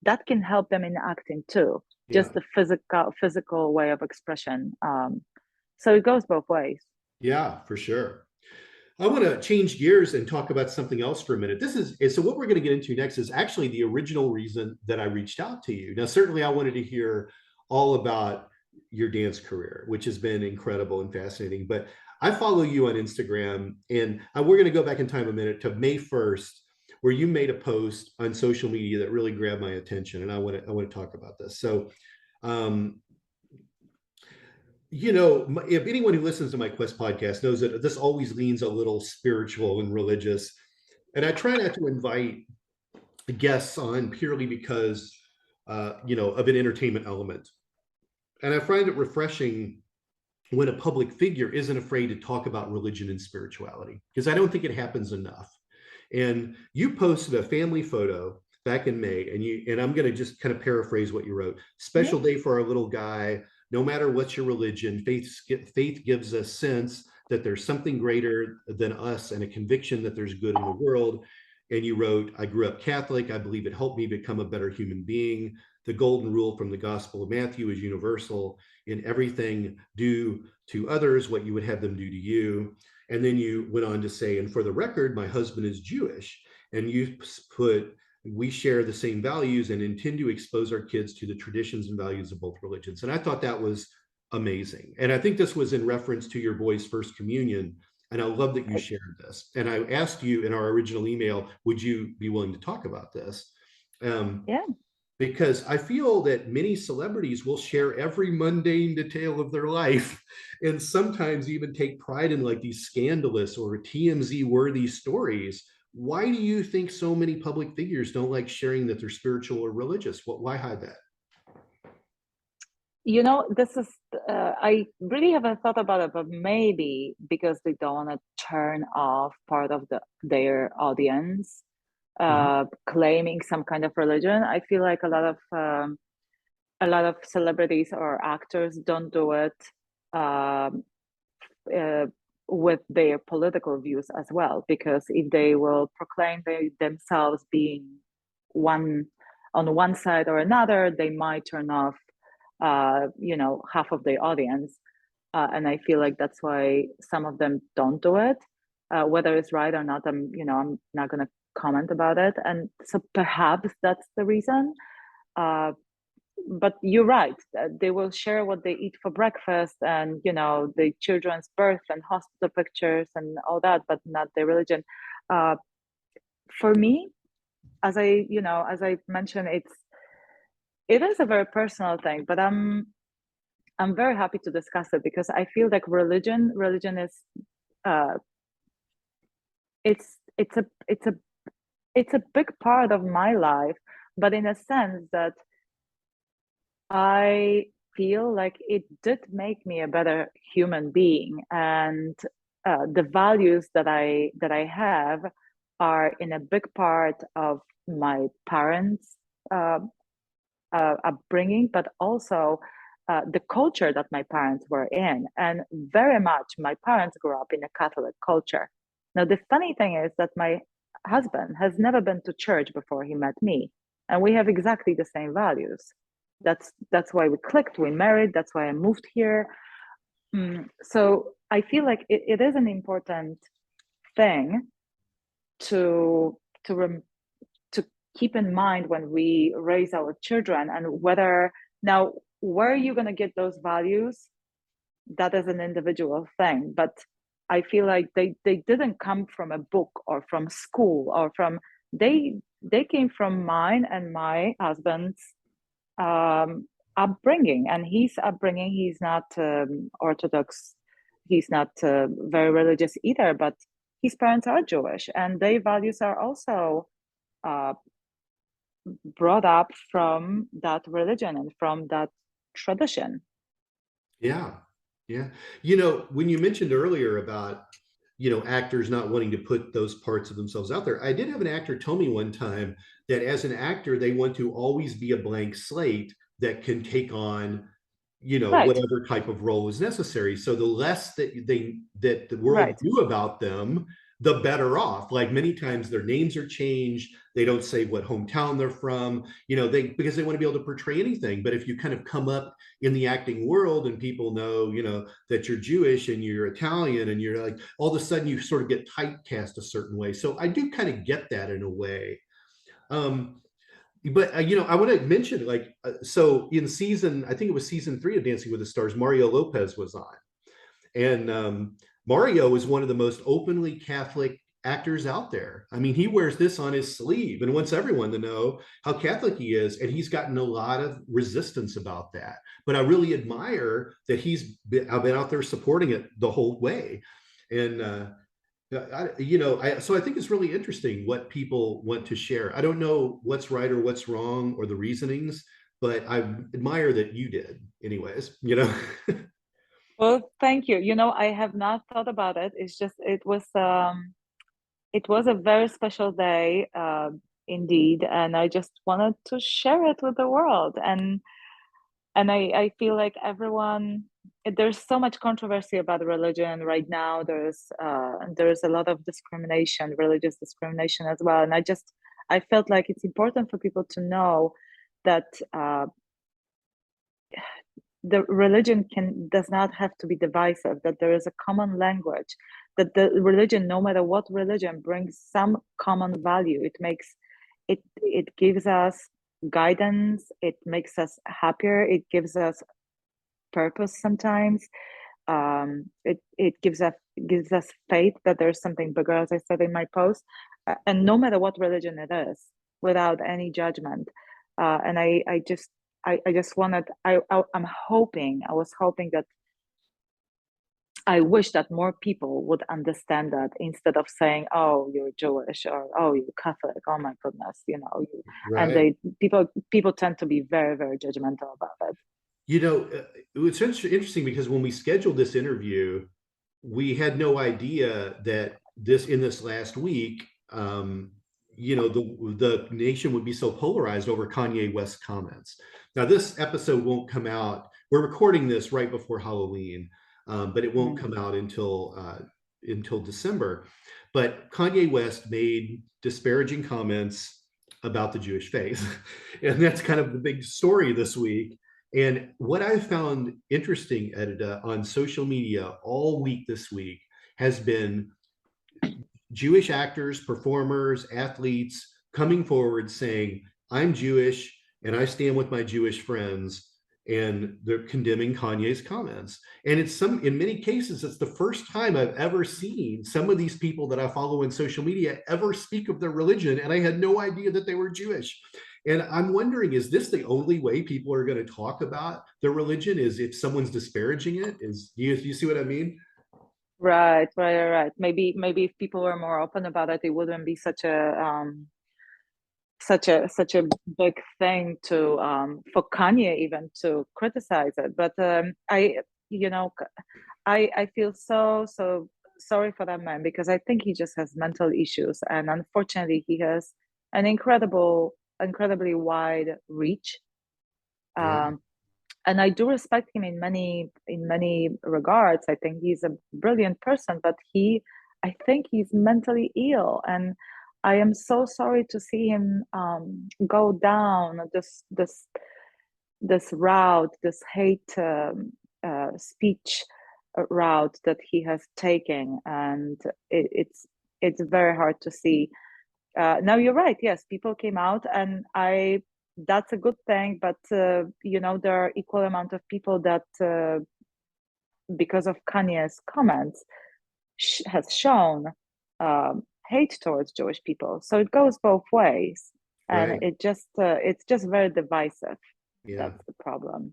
That can help them in acting too. yeah. Just the physical way of expression. So it goes both ways. Yeah, for sure. I want to change gears and talk about something else for a minute. So what we're going to get into next is actually the original reason that I reached out to you. Now, certainly I wanted to hear all about your dance career, which has been incredible and fascinating. But I follow you on Instagram, and we're going to go back in time a minute to May 1st, where you made a post on social media that really grabbed my attention. And I want to talk about this. So, if anyone who listens to my Quest podcast knows that this always leans a little spiritual and religious. And I try not to invite guests on purely because, of an entertainment element. And I find it refreshing when a public figure isn't afraid to talk about religion and spirituality, because I don't think it happens enough. And you posted a family photo back in May, and I'm going to just kind of paraphrase what you wrote. Special day for our little guy. No matter what's your religion, faith gives a sense that there's something greater than us and a conviction that there's good in the world. And you wrote, I grew up Catholic. I believe it helped me become a better human being. The golden rule from the Gospel of Matthew is universal. In everything, do to others what you would have them do to you. And then you went on to say, and for the record, my husband is Jewish. And you put, we share the same values and intend to expose our kids to the traditions and values of both religions. And I thought that was amazing. And I think this was in reference to your boy's first communion. And I love that you shared this. And I asked you in our original email, would you be willing to talk about this? Yeah. Because I feel that many celebrities will share every mundane detail of their life, and sometimes even take pride in like these scandalous or TMZ worthy stories. Why do you think so many public figures don't like sharing that they're spiritual or religious? Why hide that? This is, I really haven't thought about it, but maybe because they don't want to turn off part of their audience. claiming some kind of religion. I feel like a lot of celebrities or actors don't do it with their political views as well, because if they will proclaim themselves being one on one side or another, they might turn off half of the audience, and I feel like that's why some of them don't do it. Whether it's right or not, I'm not going to comment about it, and so perhaps that's the reason. But you're right, they will share what they eat for breakfast and the children's birth and hospital pictures and all that, but not their religion. For me, as I mentioned, it is a very personal thing, but I'm very happy to discuss it, because I feel like religion is it's a big part of my life, but in a sense that I feel like it did make me a better human being, and the values that I have are in a big part of my parents' upbringing, but also the culture that my parents were in, and very much my parents grew up in a Catholic culture. Now, the funny thing is that my husband has never been to church before he met me, and we have exactly the same values. That's why we clicked, we married, that's why I moved here. So I feel like it is an important thing to keep in mind when we raise our children, and where are you going to get those values? That is an individual thing, but I feel like they didn't come from a book or from school or from they came from mine and my husband's upbringing. And his upbringing, he's not Orthodox, he's not very religious either, but his parents are Jewish, and their values are also brought up from that religion and from that tradition. Yeah. When you mentioned earlier about actors not wanting to put those parts of themselves out there, I did have an actor tell me one time that as an actor, they want to always be a blank slate that can take on Right. whatever type of role is necessary. So the less that the world knew about them, the better off. Like, many times their names are changed. They don't say what hometown they're from, because they want to be able to portray anything. But if you kind of come up in the acting world and people know, that you're Jewish and you're Italian, and you're like, all of a sudden you sort of get typecast a certain way. So I do kind of get that in a way. But I want to mention, so in I think it was season 3 of Dancing with the Stars, Mario Lopez was on, and Mario is one of the most openly Catholic actors out there. I mean, he wears this on his sleeve and wants everyone to know how Catholic he is, and he's gotten a lot of resistance about that. But I really admire that I've been out there supporting it the whole way, and so I think it's really interesting what people want to share. I don't know what's right or what's wrong or the reasonings, but I admire that you did anyways, Well, thank you. I have not thought about it. It's just, it was a very special day, indeed. And I just wanted to share it with the world. And I feel like there's so much controversy about religion right now. There's a lot of discrimination, religious discrimination as well. And I felt like it's important for people to know that the religion does not have to be divisive, that there is a common language, that the religion, no matter what religion, brings some common value. It gives us guidance, it makes us happier, it gives us purpose sometimes. It gives us faith that there's something bigger, as I said in my post, and no matter what religion it is, without any judgment. And I was hoping that I wish that more people would understand that, instead of saying, "Oh, you're Jewish," or "Oh, you're Catholic." Oh my goodness, Right. And people tend to be very, very judgmental about it. It's interesting because when we scheduled this interview, we had no idea that in this last week, the nation would be so polarized over Kanye West comments. Now, this episode won't come out. We're recording this right before Halloween, but it won't come out until December. But Kanye West made disparaging comments about the Jewish faith, and that's kind of the big story this week. And what I found interesting, Edyta, on social media all week this week has been Jewish actors, performers, athletes coming forward saying, I'm Jewish and I stand with my Jewish friends, and they're condemning Kanye's comments. And in many cases, it's the first time I've ever seen some of these people that I follow in social media ever speak of their religion, and I had no idea that they were Jewish. And I'm wondering, is this the only way people are going to talk about their religion, is if someone's disparaging it? Do you see what I mean? Right. Maybe if people were more open about it, it wouldn't be such a big thing to for Kanye even to criticize it. But I feel so sorry for that man, because I think he just has mental issues, and unfortunately he has an incredibly wide reach. And I do respect him in many regards. I think he's a brilliant person, but I think he's mentally ill, and I am so sorry to see him go down this route, this hate speech route that he has taken, and it's very hard to see. Now you're right. Yes, people came out, and that's a good thing. But there are equal amount of people that, because of Kanye's comments, has shown hate towards Jewish people. So it goes both ways, and right. It's just very divisive. Yeah. That's the problem.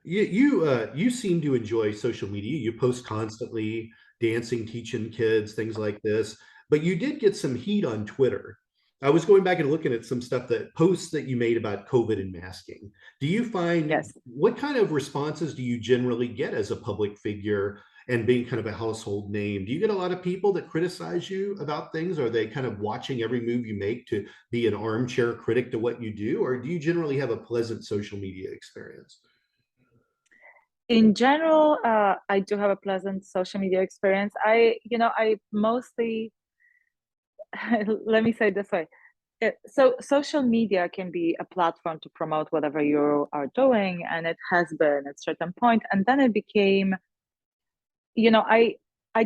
You seem to enjoy social media. You post constantly, dancing, teaching kids, things like this. But you did get some heat on Twitter. I was going back and looking at some posts that you made about COVID and masking. Do you find, yes, what kind of responses do you generally get as a public figure and being kind of a household name? Do you get a lot of people that criticize you about things? Are they kind of watching every move you make to be an armchair critic to what you do? Or do you generally have a pleasant social media experience? In general, I do have a pleasant social media experience. I mostly, let me say it this way. So social media can be a platform to promote whatever you are doing, and it has been at a certain point. And then it became, I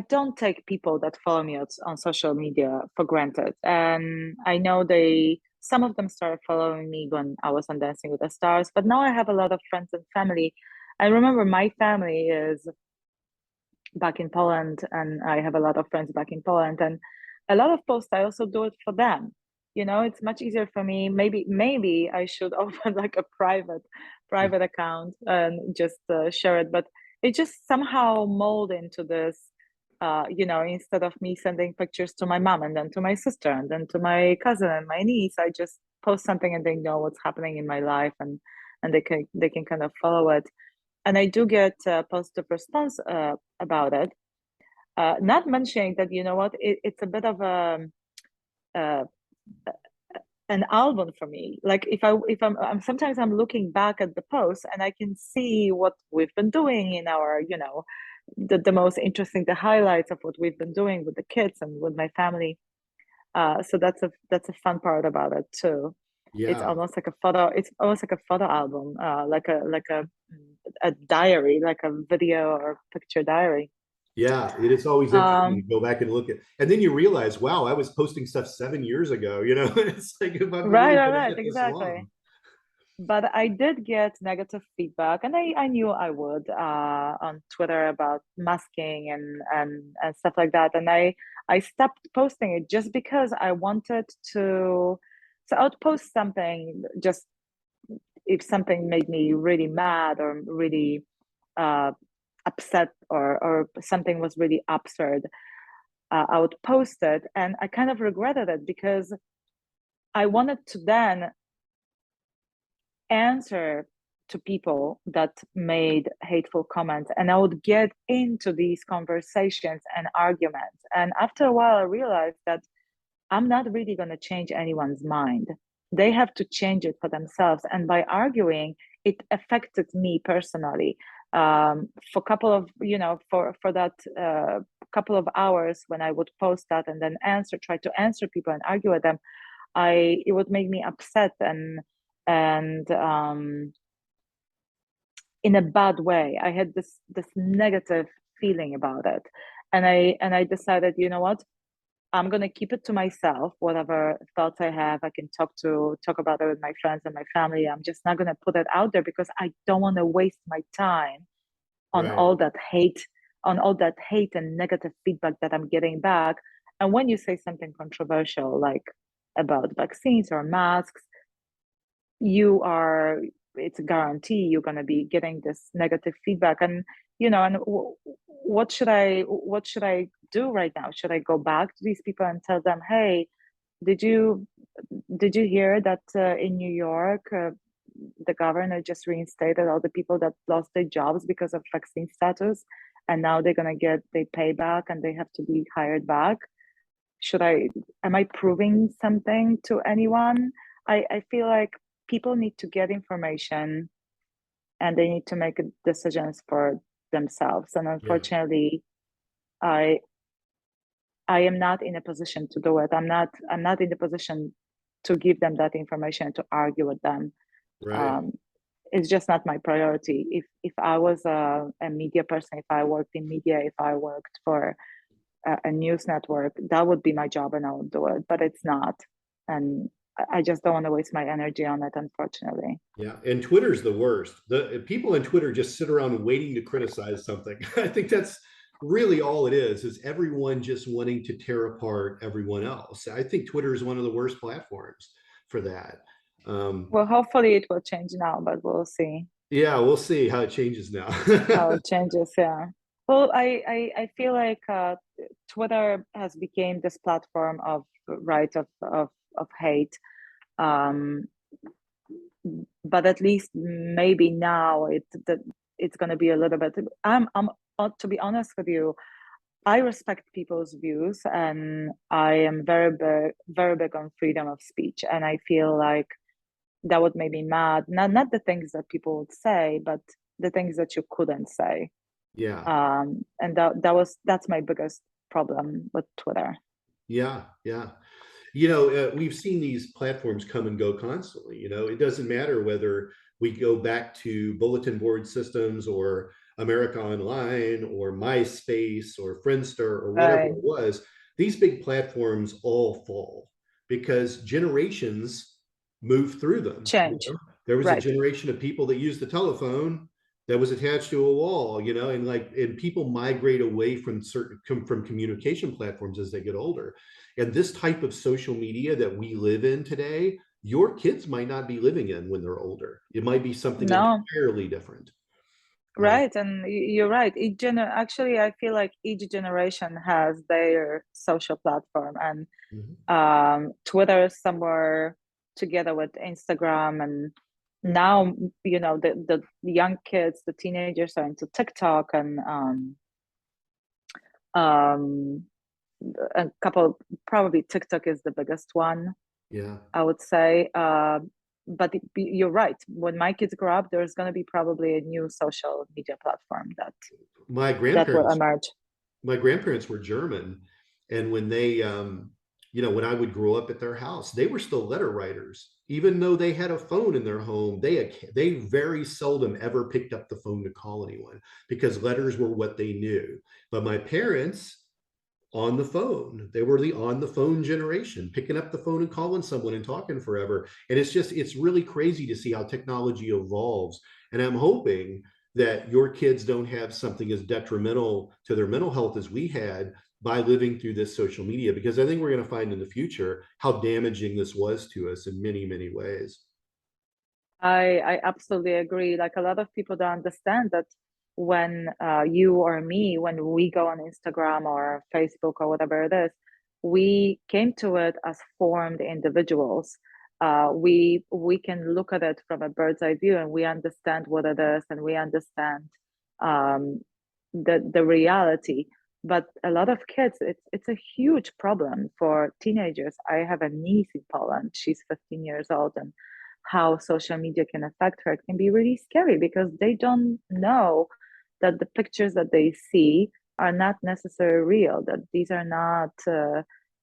don't take people that follow me on social media for granted. And I know some of them started following me when I was on Dancing with the Stars, but now I have a lot of friends and family. I remember my family is back in Poland, and I have a lot of friends back in Poland, and a lot of posts I also do it for them. It's much easier for me. Maybe I should open like a private account and just share it, but it just somehow mold into this. Instead of me sending pictures to my mom and then to my sister and then to my cousin and my niece, I just post something and they know what's happening in my life, and they can kind of follow it. And I do get positive response about it. Not mentioning that, it's a bit of an album for me. Like if I'm sometimes I'm looking back at the posts and I can see what we've been doing in our, the most interesting, the highlights of what we've been doing with the kids and with my family. So that's a fun part about it too. Yeah. It's almost like a photo album, like a diary, like a video or picture diary. Yeah, it is always interesting to go back and look at, and then you realize, wow, I was posting stuff 7 years ago. It's like, if I'm right, exactly. But I did get negative feedback, and I knew I would on Twitter about masking and stuff like that. And I stopped posting it just because I wanted to. So I would post something just if something made me really mad or really upset or something was really absurd. I would post it, and I kind of regretted it because I wanted to then answer to people that made hateful comments, and I would get into these conversations and arguments. And after a while, I realized that I'm not really going to change anyone's mind. They have to change it for themselves. And by arguing, it affected me personally. For a couple of, for that couple of hours when I would post that and then try to answer people and argue with them, it would make me upset and in a bad way. I had this negative feeling about it, and I decided, you know what, I'm gonna keep it to myself. Whatever thoughts I have, I can talk about it with my friends and my family. I'm just not gonna put it out there because I don't want to waste my time on Right. all that hate, and negative feedback that I'm getting back. And when you say something controversial like about vaccines or masks, it's a guarantee you're going to be getting this negative feedback. And what should I do right now? Should I go back to these people and tell them, hey, did you hear that in New York the governor just reinstated all the people that lost their jobs because of vaccine status, and now they're going to get their payback and they have to be hired back? Am I proving something to anyone? I feel like people need to get information and they need to make decisions for themselves. And unfortunately, I am not in a position to do it. I'm not in the position to give them that information, to argue with them. Right. It's just not my priority. If I was a media person, if I worked in media, if I worked for a news network, that would be my job and I would do it, but it's not. And I just don't want to waste my energy on it, unfortunately. Yeah, and Twitter's the worst. The people on Twitter just sit around waiting to criticize something. I think that's really all it is everyone just wanting to tear apart everyone else. I think Twitter is one of the worst platforms for that. Well, hopefully it will change now, but we'll see. Yeah, we'll see how it changes now. How it changes, yeah. Well, I feel like Twitter has become this platform of hate. But at least maybe now it's going to be a little bit. I'm to be honest with you, I respect people's views, and I am very big on freedom of speech. And I feel like that would make me mad. Not the things that people would say, but the things that you couldn't say. Yeah. And that's my biggest problem with Twitter. Yeah. We've seen these platforms come and go constantly. It doesn't matter whether we go back to bulletin board systems or America Online or MySpace or Friendster or whatever it was. These big platforms all fall because generations move through them. Change. There was a generation of people that used the telephone that was attached to a wall, and people migrate away from communication platforms as they get older. And this type of social media that we live in today, your kids might not be living in when they're older. It might be something entirely different. Right. And you're right. Actually, I feel like each generation has their social platform, and Twitter is somewhere together with Instagram. And now, the young kids, the teenagers are into TikTok, and a couple, probably TikTok is the biggest one. Yeah, I would say. But you're right. When my kids grow up, there's going to be probably a new social media platform that will emerge. My grandparents were German, and when they, when I would grow up at their house, they were still letter writers. Even though they had a phone in their home, they very seldom ever picked up the phone to call anyone because letters were what they knew. But my parents, on the phone, they were the on the phone generation, picking up the phone and calling someone and talking forever. And it's really crazy to see how technology evolves. And I'm hoping that your kids don't have something as detrimental to their mental health as we had by living through this social media, because I think we're going to find in the future how damaging this was to us in many, many ways. I absolutely agree. Like, a lot of people don't understand that when you or me, when we go on Instagram or Facebook or whatever it is, we came to it as formed individuals. We can look at it from a bird's eye view, and we understand what it is, and we understand the reality. but a lot of kids, it's a huge problem for teenagers. I have a niece in Poland. She's 15 years old, and how social media can affect her can be really scary because they don't know that the pictures that they see are not necessarily real, that these are not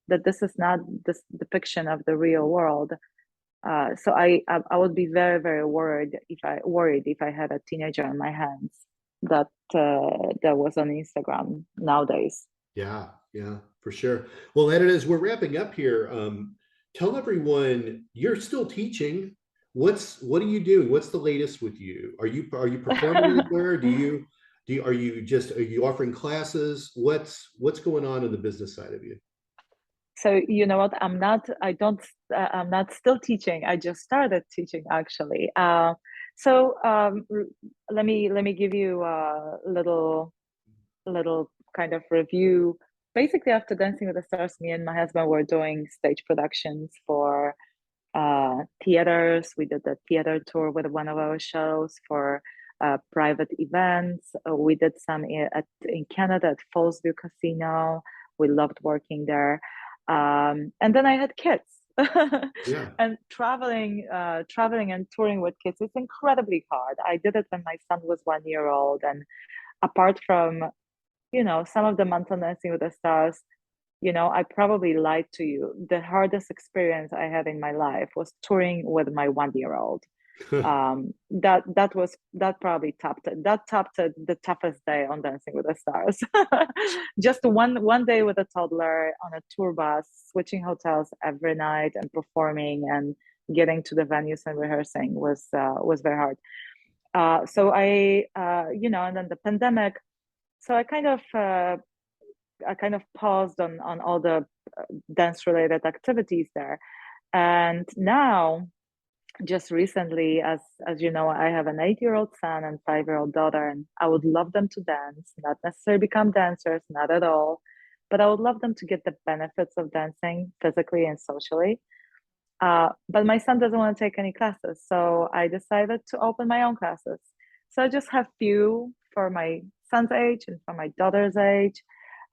that this is not this depiction of the real world. So I would be very, very worried if I had a teenager on my hands that that was on Instagram nowadays. Yeah, yeah, for sure. Well, Edyta, as we're wrapping up here, tell everyone you're still teaching. What are you doing? What's the latest with you? Are you performing anywhere? Are you offering classes? What's going on the business side of you? So you know what? I'm not still teaching. I just started teaching actually. So let me give you a little kind of review. Basically, after Dancing with the Stars, me and my husband were doing stage productions for theaters. We did the theater tour with one of our shows for private events. We did some in Canada at Fallsview Casino. We loved working there. And then I had kids. Yeah. And traveling and touring with kids is incredibly hard. I did it when my son was 1 year old, and apart from some of the months on Dancing with the Stars, I probably lied to you. The hardest experience I had in my life was touring with my 1 year old. That probably topped it. That topped it, the toughest day on Dancing with the Stars. Just one day with a toddler on a tour bus, switching hotels every night and performing and getting to the venues and rehearsing was very hard. So and then the pandemic. So I kind of paused on all the dance related activities there, and now just recently, as you know, I have an 8-year-old son and 5-year-old daughter, and I would love them to dance, not necessarily become dancers, not at all, but I would love them to get the benefits of dancing physically and socially. But my son doesn't want to take any classes, so I decided to open my own classes. So I just have few for my son's age and for my daughter's age,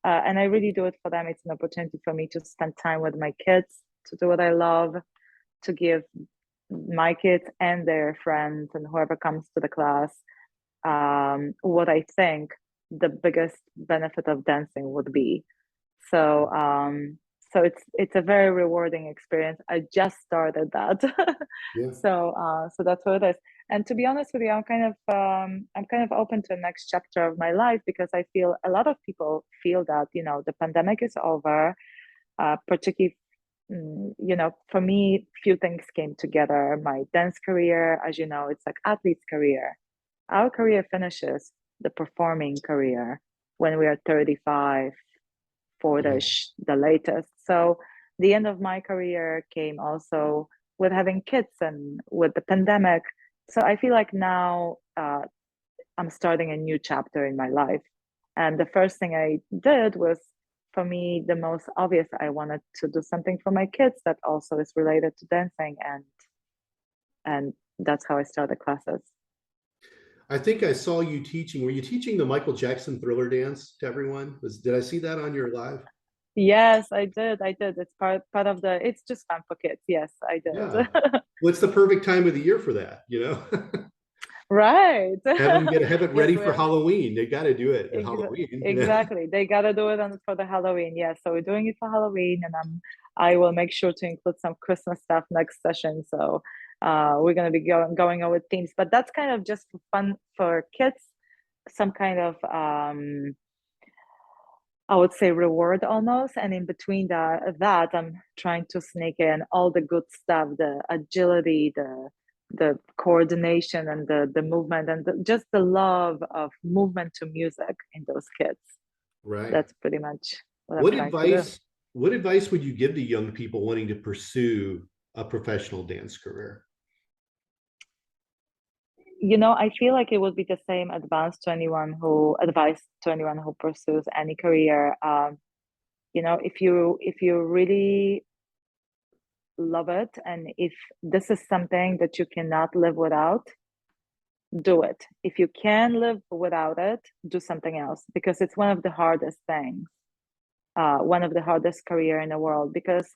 and I really do it for them. It's an opportunity for me to spend time with my kids, to do what I love, to give my kids and their friends and whoever comes to the class what I think the biggest benefit of dancing would be. So so it's a very rewarding experience. I just started that. Yeah. So that's what it is. And to be honest with you, I'm kind of open to the next chapter of my life, because I feel a lot of people feel that the pandemic is over, particularly for me, few things came together. My dance career, as you know, it's like athlete's career. Our career finishes, the performing career, when we are 35, 40ish, the latest. So the end of my career came also with having kids and with the pandemic. So I feel like now I'm starting a new chapter in my life. And the first thing I did was, for me, the most obvious, I wanted to do something for my kids that also is related to dancing, and that's how I started classes. I think I saw you teaching. Were you teaching the Michael Jackson Thriller dance to everyone? Did I see that on your live? Yes, I did. It's part of the. It's just fun for kids. Yes, I did. Yeah. Well, it's the perfect time of the year for that, Right. have it ready Yes, for Halloween. They got to do it at Halloween. Exactly. They gotta do it for the Halloween. Yes. So we're doing it for Halloween, and I will make sure to include some Christmas stuff next session. So we're gonna be going on with themes, but that's kind of just for fun for kids. Some kind of I would say reward almost, and in between that I'm trying to sneak in all the good stuff, the agility, the coordination, and the movement, and just the love of movement to music in those kids. Right. That's pretty much what I'm trying to do. What advice would you give to young people wanting to pursue a professional dance career? I feel like it would be the same advice to anyone who pursues any career. If you really love it, and if this is something that you cannot live without, do it. If you can live without it, do something else, because it's one of the hardest things, one of the hardest career in the world, because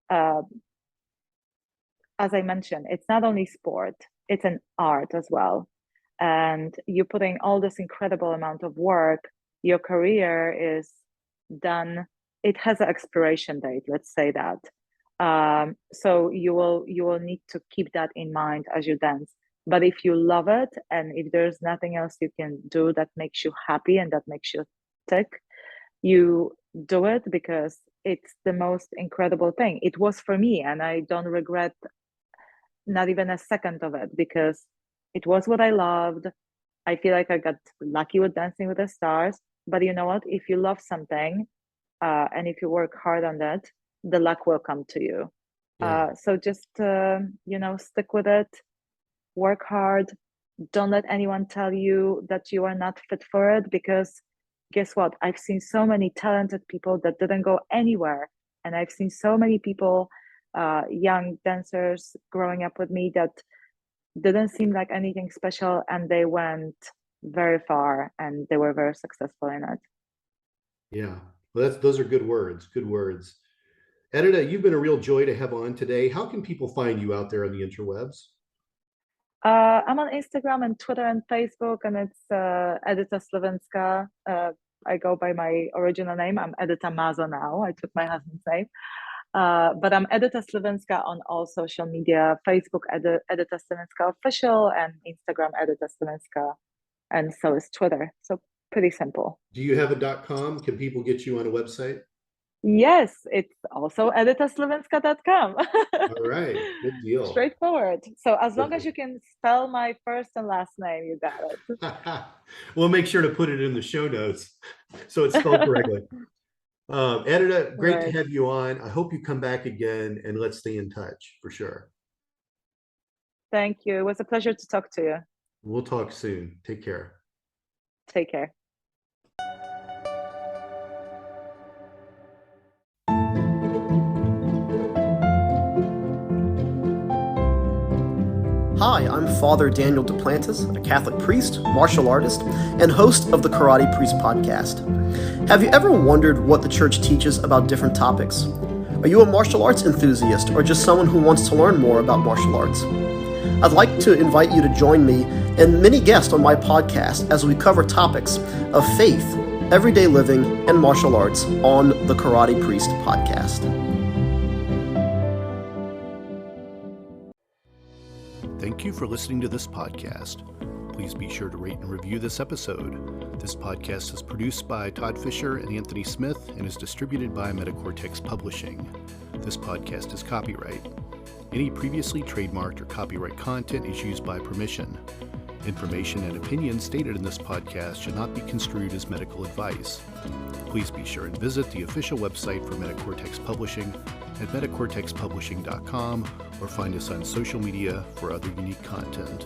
as I mentioned, it's not only sport, it's an art as well. And you're putting all this incredible amount of work, your career is done. It has an expiration date, let's say that. So you will need to keep that in mind as you dance. But if you love it, and if there's nothing else you can do that makes you happy and that makes you tick, you do it, because it's the most incredible thing. It was for me, and I don't regret not even a second of it, because it was what I loved. I feel like I got lucky with Dancing with the Stars. But you know what? If you love something, and if you work hard on that, the luck will come to you. Yeah. So just, stick with it, work hard. Don't let anyone tell you that you are not fit for it, because guess what? I've seen so many talented people that didn't go anywhere. And I've seen so many people, young dancers growing up with me, that didn't seem like anything special, and they went very far and they were very successful in it. Yeah. Well, those are good words. Good words. Edyta, you've been a real joy to have on today. How can people find you out there on the interwebs? I'm on Instagram and Twitter and Facebook, and it's Edyta Sliwinska. I go by my original name. I'm Edyta Mazo now. I took my husband's name. But I'm Edyta Sliwinska on all social media: Facebook, Edyta Sliwinska Official, and Instagram, Edyta Sliwinska. And so is Twitter. So pretty simple. Do you have a .com? Can people get you on a website? Yes, it's also edytasliwinska.com. All right, good deal. Straightforward. So as long as you can spell my first and last name, you got it. We'll make sure to put it in the show notes so it's spelled correctly. Edyta, great to have you on. I hope you come back again, and let's stay in touch for sure. Thank you. It was a pleasure to talk to you. We'll talk soon. Take care. Take care. Hi, I'm Father Daniel Duplantis, a Catholic priest, martial artist, and host of the Karate Priest podcast. Have you ever wondered what the church teaches about different topics? Are you a martial arts enthusiast or just someone who wants to learn more about martial arts? I'd like to invite you to join me and many guests on my podcast as we cover topics of faith, everyday living, and martial arts on the Karate Priest podcast. Thank you for listening to this podcast. Please be sure to rate and review this episode. This podcast is produced by Todd Fischer and Anthony Smith and is distributed by Metacortex Publishing. This podcast is copyright. Any previously trademarked or copyright content is used by permission. Information and opinions stated in this podcast should not be construed as medical advice. Please be sure and visit the official website for Metacortex Publishing at metacortexpublishing.com or find us on social media for other unique content.